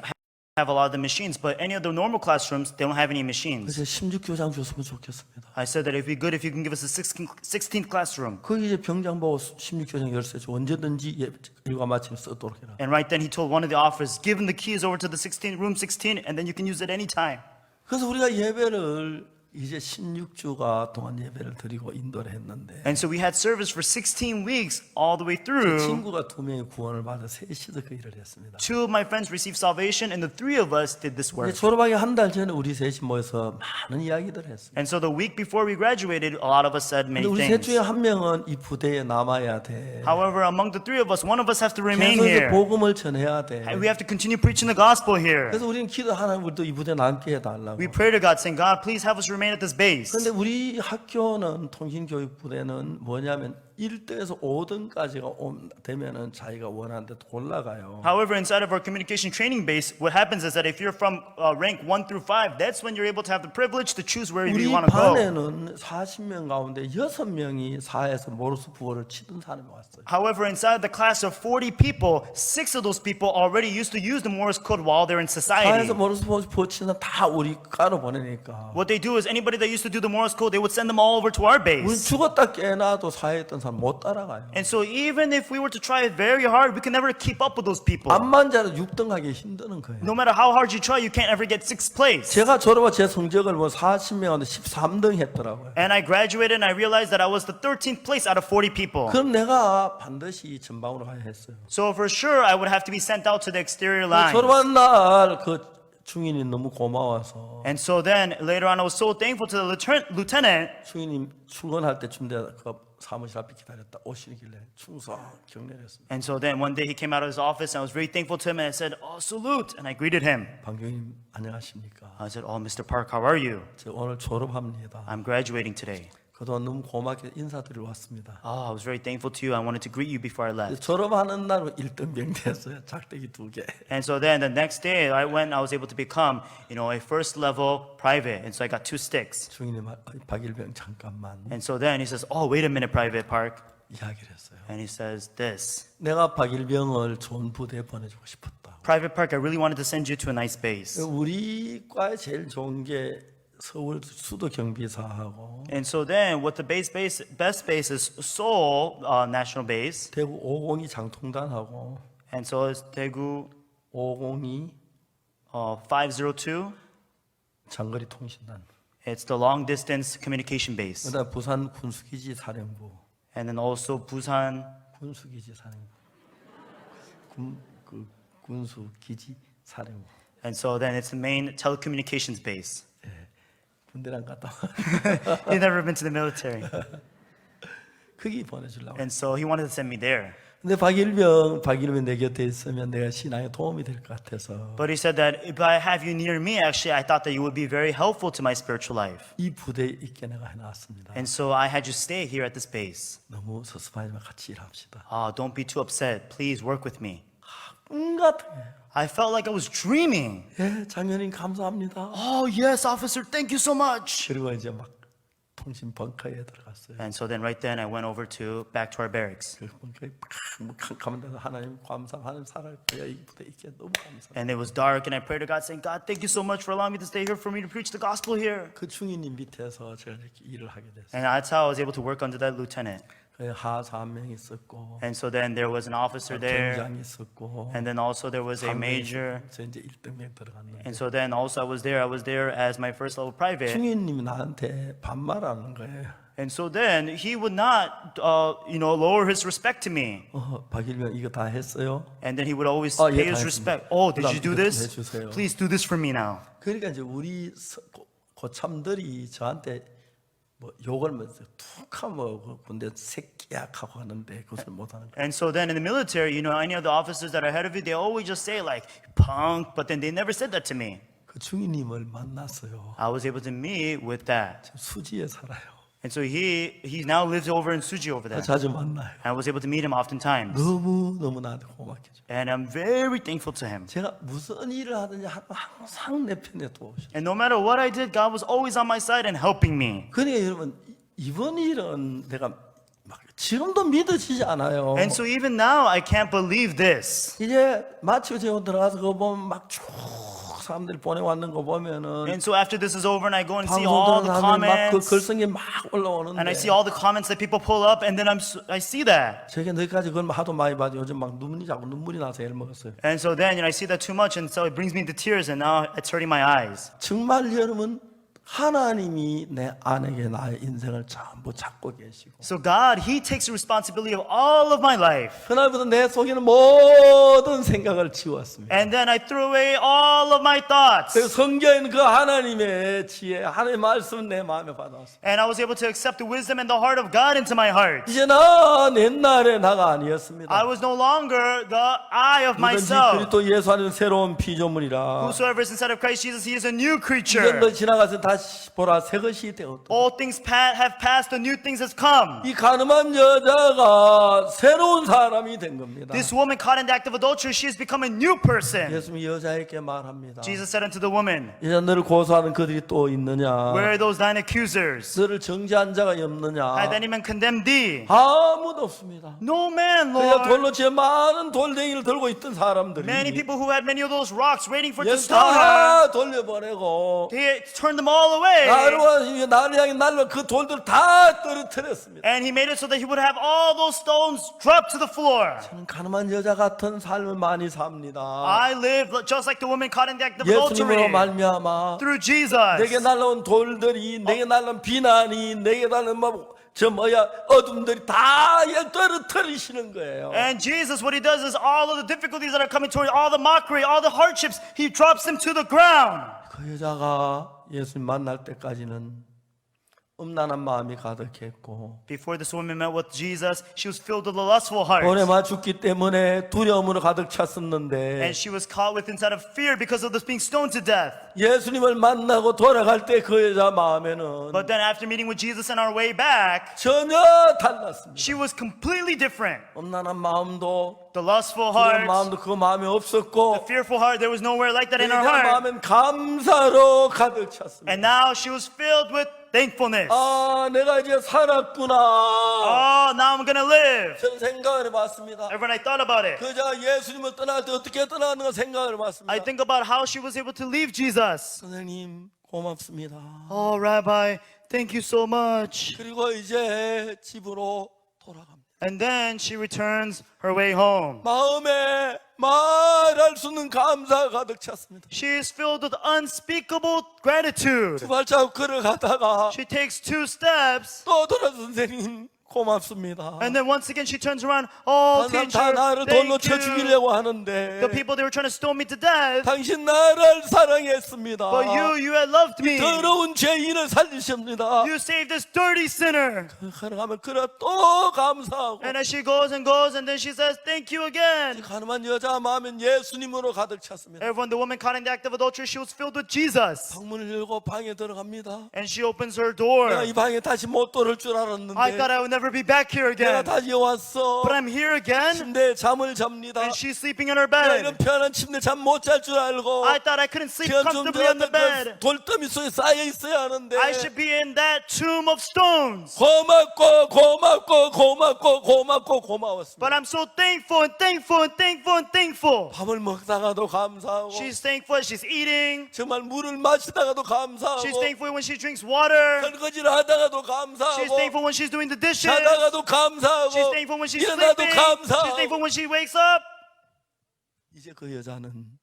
have a lot of the machines, but any of the normal classrooms, they don't have any machines. 그래서 16교장 줬으면 좋겠습니다. I said that it'd be good if you can give us a 16th classroom. 거기 이제 병장 보고 16교장 열쇠 줘 언제든지 일과 마치면 쓰도록 해라. And right then he told one of the officers, give him the keys over to the room 16, and then you can use it anytime. 그래서 우리가 예배를 이제 16주가 동안 예배를 드리고 인도를 했는데 And so we had service for 16 weeks all the way through. 친구가 2명이 구원을 받아 셋이서 그 일을 했습니다. 2 of my friends received salvation, and the 3 of us did this 이제 work. 졸업하기 한 달 전에 우리 셋이 모여서 많은 이야기들을 했습니다. And so the week before we graduated, a lot of us said 근데 many 우리 셋 things. 중에 한 명은 이 부대에 남아야 돼. However, among the 3 of us, one of us have to remain 계속 here. 복음을 전해야 돼. And we have to continue preaching the gospel here. 그래서 우리는 기도 하나님 우리도 이 부대에 남게 해달라고. We pray to God, saying, God, please have us remain at this base. 그런데 우리 학교는 통신교육부대는 뭐냐면 1등에서 5등까지가 되면은 자기가 원하는 데 올라가요. However, inside of our communication training base, what happens is that if you're from rank 1 through 5, that's when you're able to have the privilege to choose where 우리 you want to go. 반에는 40명 가운데 6명이 사회에서 모르스 부호를 치던 사람이 왔어요. However, inside the class of 40 people, 6 of those people already used to use the Morse code while they're in society. 사회에서 모르스 부호 치는 다 우리 과로 보내니까 What they do is anybody that used to do the Morse code, they would send them all over to our 우리 base. 죽었다 깨나도 사회에 있던 사람 못 따라가요. And so even if we were to try very hard, we can never keep up with those people. 암만 잘해도 6등 하기 힘드는 거예요. No matter how hard you try, you can't ever get 6th place. 제가 졸업한 제 성적을 뭐 40명한테 13등 했더라고요. And I graduated and I realized that I was the 13th place out of 40 people. 그럼 내가 반드시 전방으로 가야 했어요. So for sure, I would have to be sent out to the exterior line. 졸업한 날 그 중인이 너무 고마워서 And so then later on, I was so thankful to the lieutenant. 중인님 출근할 때쯤 내가 그 사무실 앞에 기다렸다 오시길래 충성 격려를 했습니다. And so then one day he came out of his office and I was very thankful to him and I said, oh, salute. And I greeted him. 방경님 안녕하십니까? I said, oh, Mr. Park, how are you? 저 오늘 졸업합니다. I'm graduating today. 그동안 너무 고맙게 인사드리러 왔습니다. Oh, I was very thankful to you. I wanted to greet you before I left. 졸업하는 날 1등병 됐어요. 작대기 2개. And so then the next day I was able to become, a first level private. And so I got 2 sticks. 중인님 박일병 잠깐만 And so then he says, oh, wait a minute, Private Park. 이야기를 했어요. And he says this. 내가 박일병을 좋은 부대에 보내주고 싶었다. Private Park, I really wanted to send you to a nice base. 우리 과에 제일 좋은 게 서울 수도 경비사하고 And so then what the best base is Seoul National Base. 대구 502 장통단하고 And so is Daegu 502 502. 장거리 통신단. It's the long distance communication base. 그다음 부산 군수기지 사령부. And then also Busan. 군수기지 사령부. 군수기지 사령부. And so then it's the main telecommunications base. 군대랑 갔다. He'd never been to the military. 거기 보내주려고. And so he wanted to send me there. 근데 박일병 내 곁에 있으면 내가 신앙에 도움이 될 것 같아서 But he said that if I have you near me, actually, I thought that you would be very helpful to my spiritual life. 이 부대에 있게 내가 해놨습니다. And so I had you stay here at this base. 너무 섭섭하지만 같이 일합시다. Don't be too upset. Please work with me. 같아요. I felt like I was dreaming. 예, 장현님 감사합니다. Oh, yes, officer, thank you so much. 그리고 이제 막 통신 벙커에 들어갔어요. And so then right then I went over back to our barracks. 그 벙커에 가면 돼서 하나님 하나님 사랑을 이 부대 있게 너무 감사. And it was dark and I prayed to God saying, God, thank you so much for allowing me to stay here for me to preach the gospel here. 그 중위님 밑에서 제가 이렇게 일을 하게 됐어요. And that's how I was able to work under that lieutenant. 하사 한 명 있었고, And so then there was an officer there. 경장 있었고, And then also there was a major. 저 이제 1등병 들어갔는데 And so then also I was there as my first level private. 중위님이 나한테 반말하는 거예요. And so then he would not, lower his respect to me. 박일병 이거 다 했어요? And then he would always 예, pay 다 his 했습니다. respect. Oh, did 그다음 you do 이것 좀 this? 해주세요. Please do this for me now. 그러니까 이제 우리 고참들이 저한테 뭐 욕을 툭하면 뭐 군대 새끼약하고 하는데 그것을 못하는 거예요. And so then in the military, any of the officers that are ahead of you, they always just say like, punk, but then they never said that to me. 그 중위님을 만났어요. I was able to meet with that. 수지에 살아요. And so he now lives over in Suji over there. 자주 만나요. I was able to meet him oftentimes. 너무 나한테 고맙게 줘. And I'm very thankful to him. 제가 무슨 일을 하든지 항상 내 편에 도우셔. And no matter what I did, God was always on my side and helping me. 그러니까 여러분 이번 일은 내가 막 지금도 믿어지지 않아요. And so even now, I can't believe this. 이제 마치고 제가 들어가서 그거 보면 막 쭉 사람들이 보내왔는 거 보면은 And so after this is over and I go and see 방송 all the 들어가서 막그 comments 글성이 막 올라오는데 and I see all the comments that people pull up and then I see that. 제가 너희까지 그걸 하도 많이 봐도 요즘 막 눈물이 나서 애를 먹었어요. And so then I see that too much and so it brings me to tears and now it's hurting my eyes. 정말 여러분 하나님이 내 아내에게 나의 인생을 전부 잡고 계시고 So God, He takes the responsibility of all of my life. 그날부터 내 속에 있는 모든 생각을 지웠습니다. And then I threw away all of my thoughts. 그래서 성경에 있는 그 하나님의 지혜, 하나님의 말씀을 내 마음에 받았습니다. And I was able to accept the wisdom and the heart of God into my heart. 이제 난 옛날의 나가 아니었습니다. I was no longer the I of 누구든지 myself. 그리스도 예수 안에서 새로운 피조물이라. Whosoever is inside of Christ Jesus, he is a new creature. 이전도 지나가서 다시 보라 새 것이 되었다. All things have passed, the new things has come. 이 가늠한 여자가 새로운 사람이 된 겁니다. This woman caught in the act of adultery, she has become a new person. 예수님이 여자에게 말합니다. Jesus said unto the woman, 이제 너를 고소하는 그들이 또 있느냐? where are those thine accusers? 너를 정죄한 자가 Hath 없느냐? any man condemned thee? 아무도 없습니다. No man, 그냥 Lord. 돌로 제 많은 돌덩이를 들고 있던 사람들이 Many people who had many of those rocks waiting for it to 예수 stone her, 다 돌려보내고 he turned them all away. 나를 향해 날로 그 돌들 다 떨어뜨렸습니다. And he made it so that he would have all those stones drop to the floor. 저는 가늠한 여자 같은 삶을 많이 삽니다. I live just like the woman caught in the act of 예수님으로 adultery. 말미암아 Through Jesus. 내게 날라온 돌들이 내게 날라온 비난이 내게 날라온 어둠들이 다 떨어뜨리시는 거예요. And Jesus, what he does is all of the difficulties that are coming toward, all the mockery, all the hardships, he drops them to the ground. 그 여자가 예수님 만날 때까지는 음란한 마음이 가득했고 Before this woman met with Jesus, she was filled with a lustful heart. 돈에만 죽기 때문에 두려움으로 가득 찼었는데 And she was caught with inside of fear because of this being stoned to death. 예수님을 만나고 돌아갈 때 그 여자 마음에는 But then after meeting with Jesus on our way back, 전혀 달랐습니다. she was completely different. 음란한 마음도 The lustful 그런 heart, 마음도 그 마음에 the 없었고 fearful heart, there was nowhere like that 그 in her 여자 heart. 마음엔 감사로 가득 찼습니다. And now she was filled with thankfulness. 아, 내가 이제 살았구나. Oh, now I'm gonna live. 저는 생각을 해봤습니다. Everyone, I thought about it. 그 여자가 예수님을 떠날 때 어떻게 떠나는가 생각을 해봤습니다. I think about how she was able to leave Jesus. 선생님 고맙습니다. Oh, Rabbi, thank you so much. 그리고 이제 집으로 돌아갑니다. And then she returns her way home. 마음에 말할 수 없는 감사가 가득 찼습니다. She is filled with unspeakable gratitude. 두 발자국 걸어가다가 She takes 2 steps, 또 돌아서 선생님 고맙습니다. and then once again she turns around. Oh, 다 teacher, 나를 돌로 thank 쳐 you. 죽이려고 하는데 The people, they were trying to stone me to death. 당신 나를 사랑했습니다. But you had loved me. 더러운 죄인을 살리십니다. You saved this dirty sinner. 걸어가면 그래 또 감사하고 And as she goes, and then she says, thank you again. 가늠한 여자 마음은 예수님으로 가득 찼습니다. Everyone, the woman caught in the act of adultery, she was filled with Jesus. 방문을 열고 방에 들어갑니다. And she opens her door. 내가 이 방에 다시 못 들어올 줄 알았는데 I thought I would never be back here 내가 again. 다시 왔어. But I'm here again. 침대에 잠을 잡니다. And she's sleeping in her 내가 이런 bed. 편한 침대 잠 못 잘 줄 알고 I thought I couldn't sleep 좀 comfortably on the bed. 돌더미 속에 쌓여 있어야 하는데 I should be in that tomb of stones. 고맙습니다. But I'm so thankful and thankful and thankful and thankful. 밥을 먹다가도 감사하고 She's thankful as she's eating. 정말 물을 마시다가도 감사하고 She's thankful when she drinks water. 설거지를 하다가도 She's 감사하고 thankful when she's doing the dishes. 자다가도 감사하고 She's thankful when she's 일어나도 sleeping. She's 감사하고 thankful when she wakes up. 이제 그 여자는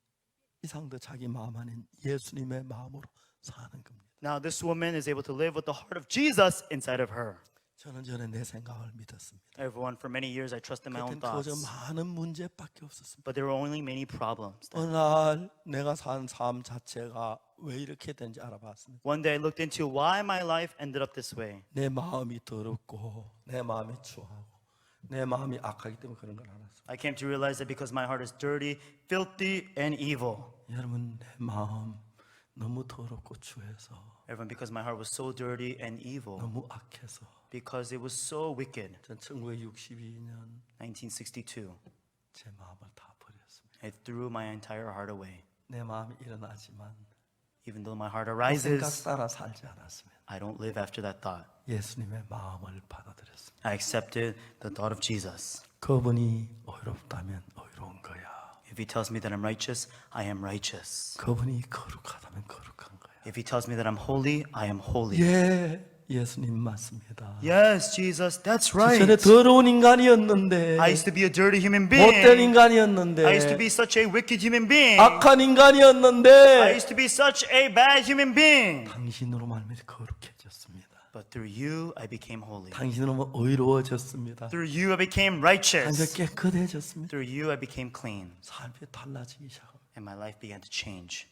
이상도 자기 마음 안에 예수님의 마음으로 사는 겁니다. Now this woman is able to live with the heart of Jesus inside of her. 저는 전에 내 생각을 믿었습니다. Everyone, for many years I trusted my own 그땐 그저 thoughts. 많은 문제밖에 없었습니다. But there were only many problems. 어느 날 내가 산 삶 자체가 왜 이렇게 된지 알아봤습니다. One day I looked into why my life ended up this way. 내 마음이 더럽고 내 마음이 추하고 내 마음이 악하기 때문에 그런 걸 알았습니다. I came to realize that because my heart is dirty, filthy, and evil. 여러분 내 마음 너무 더럽고 추해서 Everyone, because my heart was so dirty and evil. 너무 악해서 Because it was so wicked. 전 1962년 1962. 제 마음을 다 버렸습니다. I threw my entire heart away. 내 마음이 일어나지만 Even though my heart 생각 arises, 따라 살지 않았습니다. I don't live after that thought. 예수님의 마음을 받아들였습니다. I accepted the thought of Jesus. 그분이 의롭다면 의로운 거야. If he tells me that I'm righteous, I am righteous. 그분이 거룩하다면 거룩한 거야. If he tells me that I'm holy, I am holy. 예, 예수님 맞습니다. Yes, Jesus, that's 전에 right. 더러운 인간이었는데, I used to be a dirty human 못된 being. I used to 인간이었는데, be such a wicked human being. 악한 I 인간이었는데 used to be such a bad human being. 당신으로 말미암아 거룩해졌습니다. But through you, I became holy. 당신으로 의로워졌습니다. Through you, I became 당신 righteous. 깨끗해졌습니다. Through you, I became clean. 삶이 달라지기 시작합니다. And my life began to change.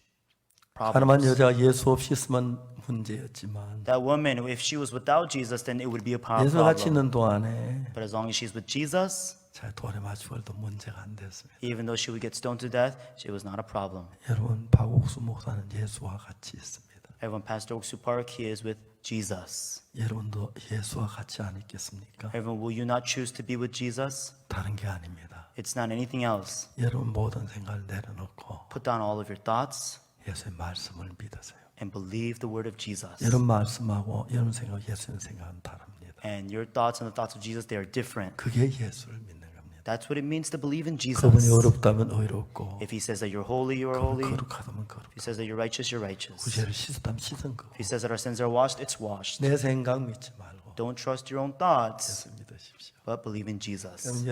가늠한 Problems. 여자가 예수 없이 있으면 문제였지만 That woman, if she was without Jesus, then it would be a 예수 같이 problem. 있는 동안에 But as long as she's with Jesus, 자 돌에 맞추어도 문제가 안 됐습니다. even though she would get stoned to death, it was not a problem. 여러분 박옥수 목사는 예수와 같이 있습니다. Everyone, Pastor Oksu Park, he is with Jesus. 여러분도 예수와 같이 안 있겠습니까? Everyone, will you not choose to be with Jesus? 다른 게 아닙니다. It's not anything else. 여러분 모든 생각을 내려놓고 Put down all of your thoughts 예수의 말씀을 믿으세요. and believe the word of Jesus. 여러분 말씀하고 여러분 생각, 예수의 생각은 다릅니다. And your thoughts and the thoughts of Jesus, they are different. 그게 예수를 믿는 겁니다. That's what it means to believe in 그분이 Jesus. 의롭다면 의롭고 If he says that you're holy, you are holy. 거룩하다면 거룩. If he says that you're righteous, you're righteous. 구제를 씻었다면 씻은 거고. If he says that our sins are washed, it's washed. 내 생각 믿지 말고 Don't trust your own thoughts, 예수 믿으십시오. but believe in Jesus. 그럼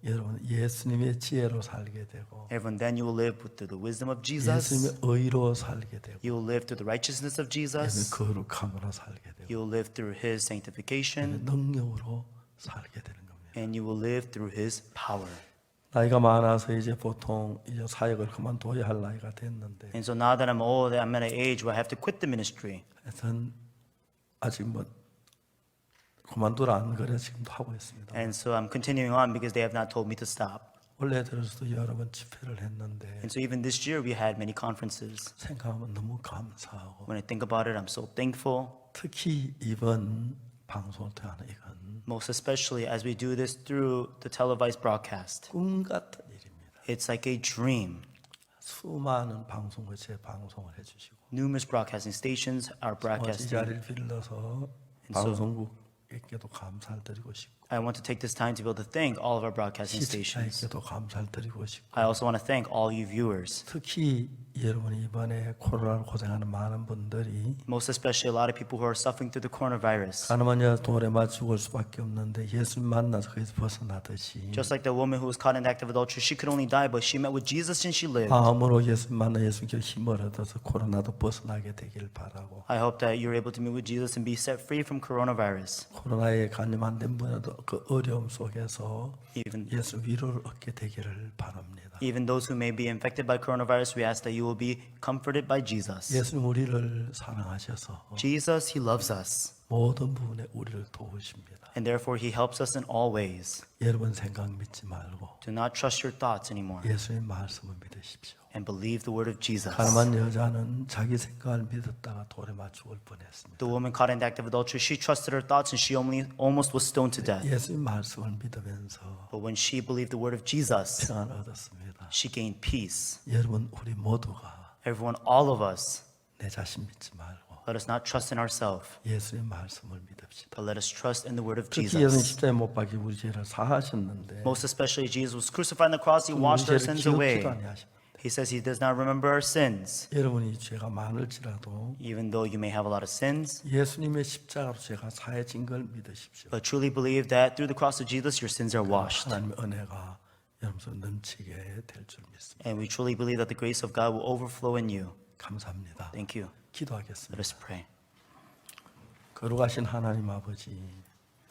여러분 예수님의 지혜로 살게 되고 Everyone, then you will live through the wisdom of Jesus. 예수님의 의로 살게 되고 You will live through the righteousness of 예수님의 Jesus. 거룩함으로 살게 되고 You will live through his sanctification. 능력으로 살게 되는 겁니다. And you will live through his power. 나이가 많아서 이제 보통 이제 사역을 그만둬야 할 나이가 됐는데 And so now that I'm old, I'm at an age where I have to quit the ministry. 전 아직 뭐 그만두라 안 그래 지금도 하고 있습니다. And so I'm continuing on because they have not told me to stop. 원래 들어서도 여러 번 집회를 했는데 And so even this year we had many conferences. 생각하면 너무 감사하고 When I think about it, I'm so thankful. 특히 이번 방송을 통하는 이건 Most especially as we do this through the televised broadcast. 꿈 같은 일입니다. It's like a dream. 수많은 방송을 재방송을 해주시고 Numerous broadcasting stations are 이 broadcasting. 자리를 빌려서 방송국에게도 감사를 드리고 싶고 I want to take this time to be able to thank all of our broadcasting stations. 시청자에게도 감사를 드리고 싶고 I also want to thank all you viewers. 특히 여러분이 이번에 코로나로 고생하는 많은 분들이 Most especially a lot of people who are suffering through the coronavirus. 가늠한 여자 돌에 맞추고 올 수밖에 없는데 예수 만나서 거기서 벗어나듯이 Just like the woman who was caught in active adultery, she could only die, but she met with Jesus and she lived. 마음으로 예수 만나 예수께 힘을 얻어서 코로나도 벗어나게 되길 바라고 I hope that you're able to meet with Jesus and be set free from coronavirus. 코로나에 감염 안 된 분야도 그 어려움 속에서 Even 예수 위로를 얻게 되기를 바랍니다. even those who may be infected by coronavirus, we ask that you will be comforted by Jesus. 예수님 우리를 사랑하셔서 Jesus, He loves us, 모든 부분에 우리를 도우십니다. and therefore He helps us in all ways. 여러분 생각 믿지 말고 Do not trust your thoughts anymore, 예수의 말씀을 믿으십시오. and believe the word of Jesus. 가늠한 여자는 자기 생각을 믿었다가 돌에 맞추고 올 뻔했습니다. The woman caught in active adultery, she trusted her thoughts and she almost was stoned to death. 예수의 말씀을 믿으면서 But when she believed the word of Jesus, 평안을 얻었습니다. she gained peace. 여러분 우리 모두가 Everyone, all of us, 내 자신 믿지 말고 let us not trust in ourselves, 예수의 말씀을 믿읍시다. but let us trust in the word of 특히 예수님 Jesus. 십자가에 못 박혀 우리 죄를 사하셨는데 Most especially, Jesus was crucified on the cross. He 우리 washed our 죄를 sins away. 기억지도 아니하십니다. He says He does not remember our sins. 여러분이 죄가 많을지라도 Even though you may have a lot of sins, 예수님의 십자가로 죄가 사해진 걸 믿으십시오. but truly believe that through the cross of Jesus, your sins are washed. 하나님의 은혜가 여러분 속에 넘치게 될 줄 믿습니다. And we truly believe that the grace of God will overflow in you. 감사합니다. Thank you. 기도하겠습니다. Let us pray. 거룩하신 하나님 아버지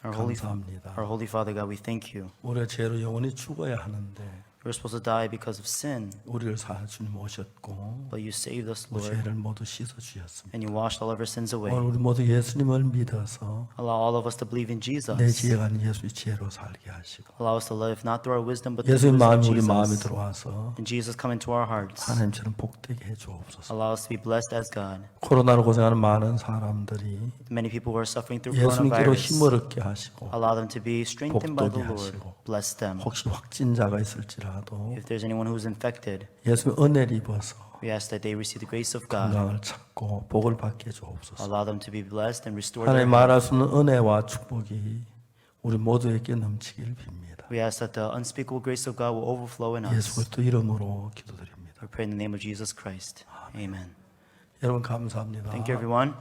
Our 감사합니다. Holy Father God, we thank you. 우리가 죄로 영원히 죽어야 하는데 We're supposed to die because of sin, 우리를 사하 주님 오셨고 but you saved us, 우리 Lord, 죄를 모두 씻어 주셨습니다. and you washed all of our sins away. 오늘 우리 모두 예수님을 믿어서 Allow all of us to believe in 내 Jesus. 지혜가 아닌 예수의 지혜로 살게 하시고 Allow us to live not through our wisdom, but through 예수의 the wisdom 마음이 of 우리 마음에 Jesus. 들어와서 And Jesus come into our hearts. 하나님처럼 복되게 해주옵소서. Allow us to be blessed as God. 코로나로 고생하는 많은 사람들이 Many people who are suffering through 예수님께로 coronavirus, 힘을 얻게 하시고 allow them to be strengthened by the 복돋게 Lord. 하시고. Bless them. 혹시 확진자가 있을지라도 If there's anyone who's infected, 예수의 은혜를 입어서 we ask that they receive the grace of God. 건강을 찾고 복을 받게 해주옵소서. Allow them to be blessed and restore their 하나님 health. 말할 수 없는 은혜와 축복이 우리 모두에게 넘치길 빕니다. We ask that the unspeakable grace of God will overflow in 예수 us. 그리스도 이름으로 기도드립니다. We pray in the name of Jesus Christ. Amen. 여러분 감사합니다. Thank you, everyone.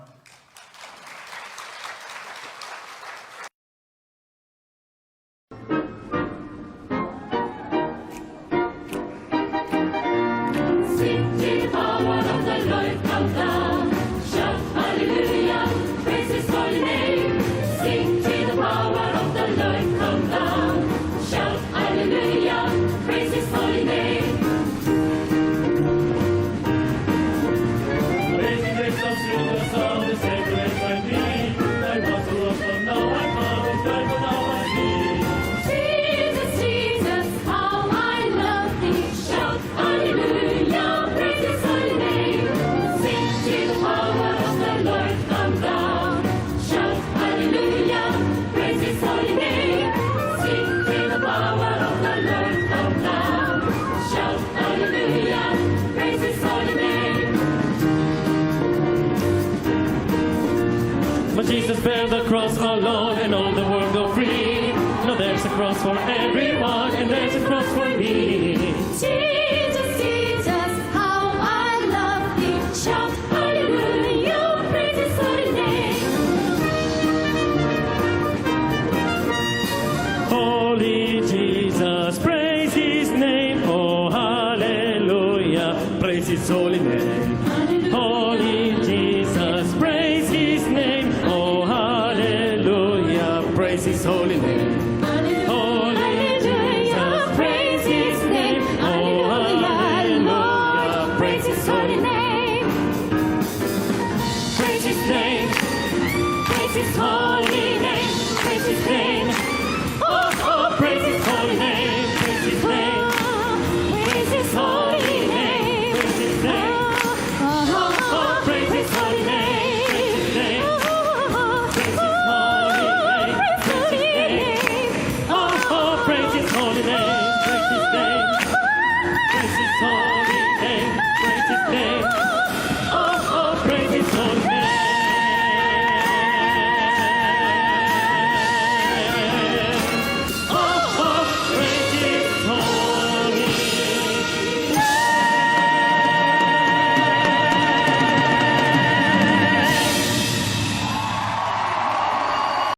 Jesus bear the cross alone and all the world go free. No, there's a cross for everyone and there's a cross for me.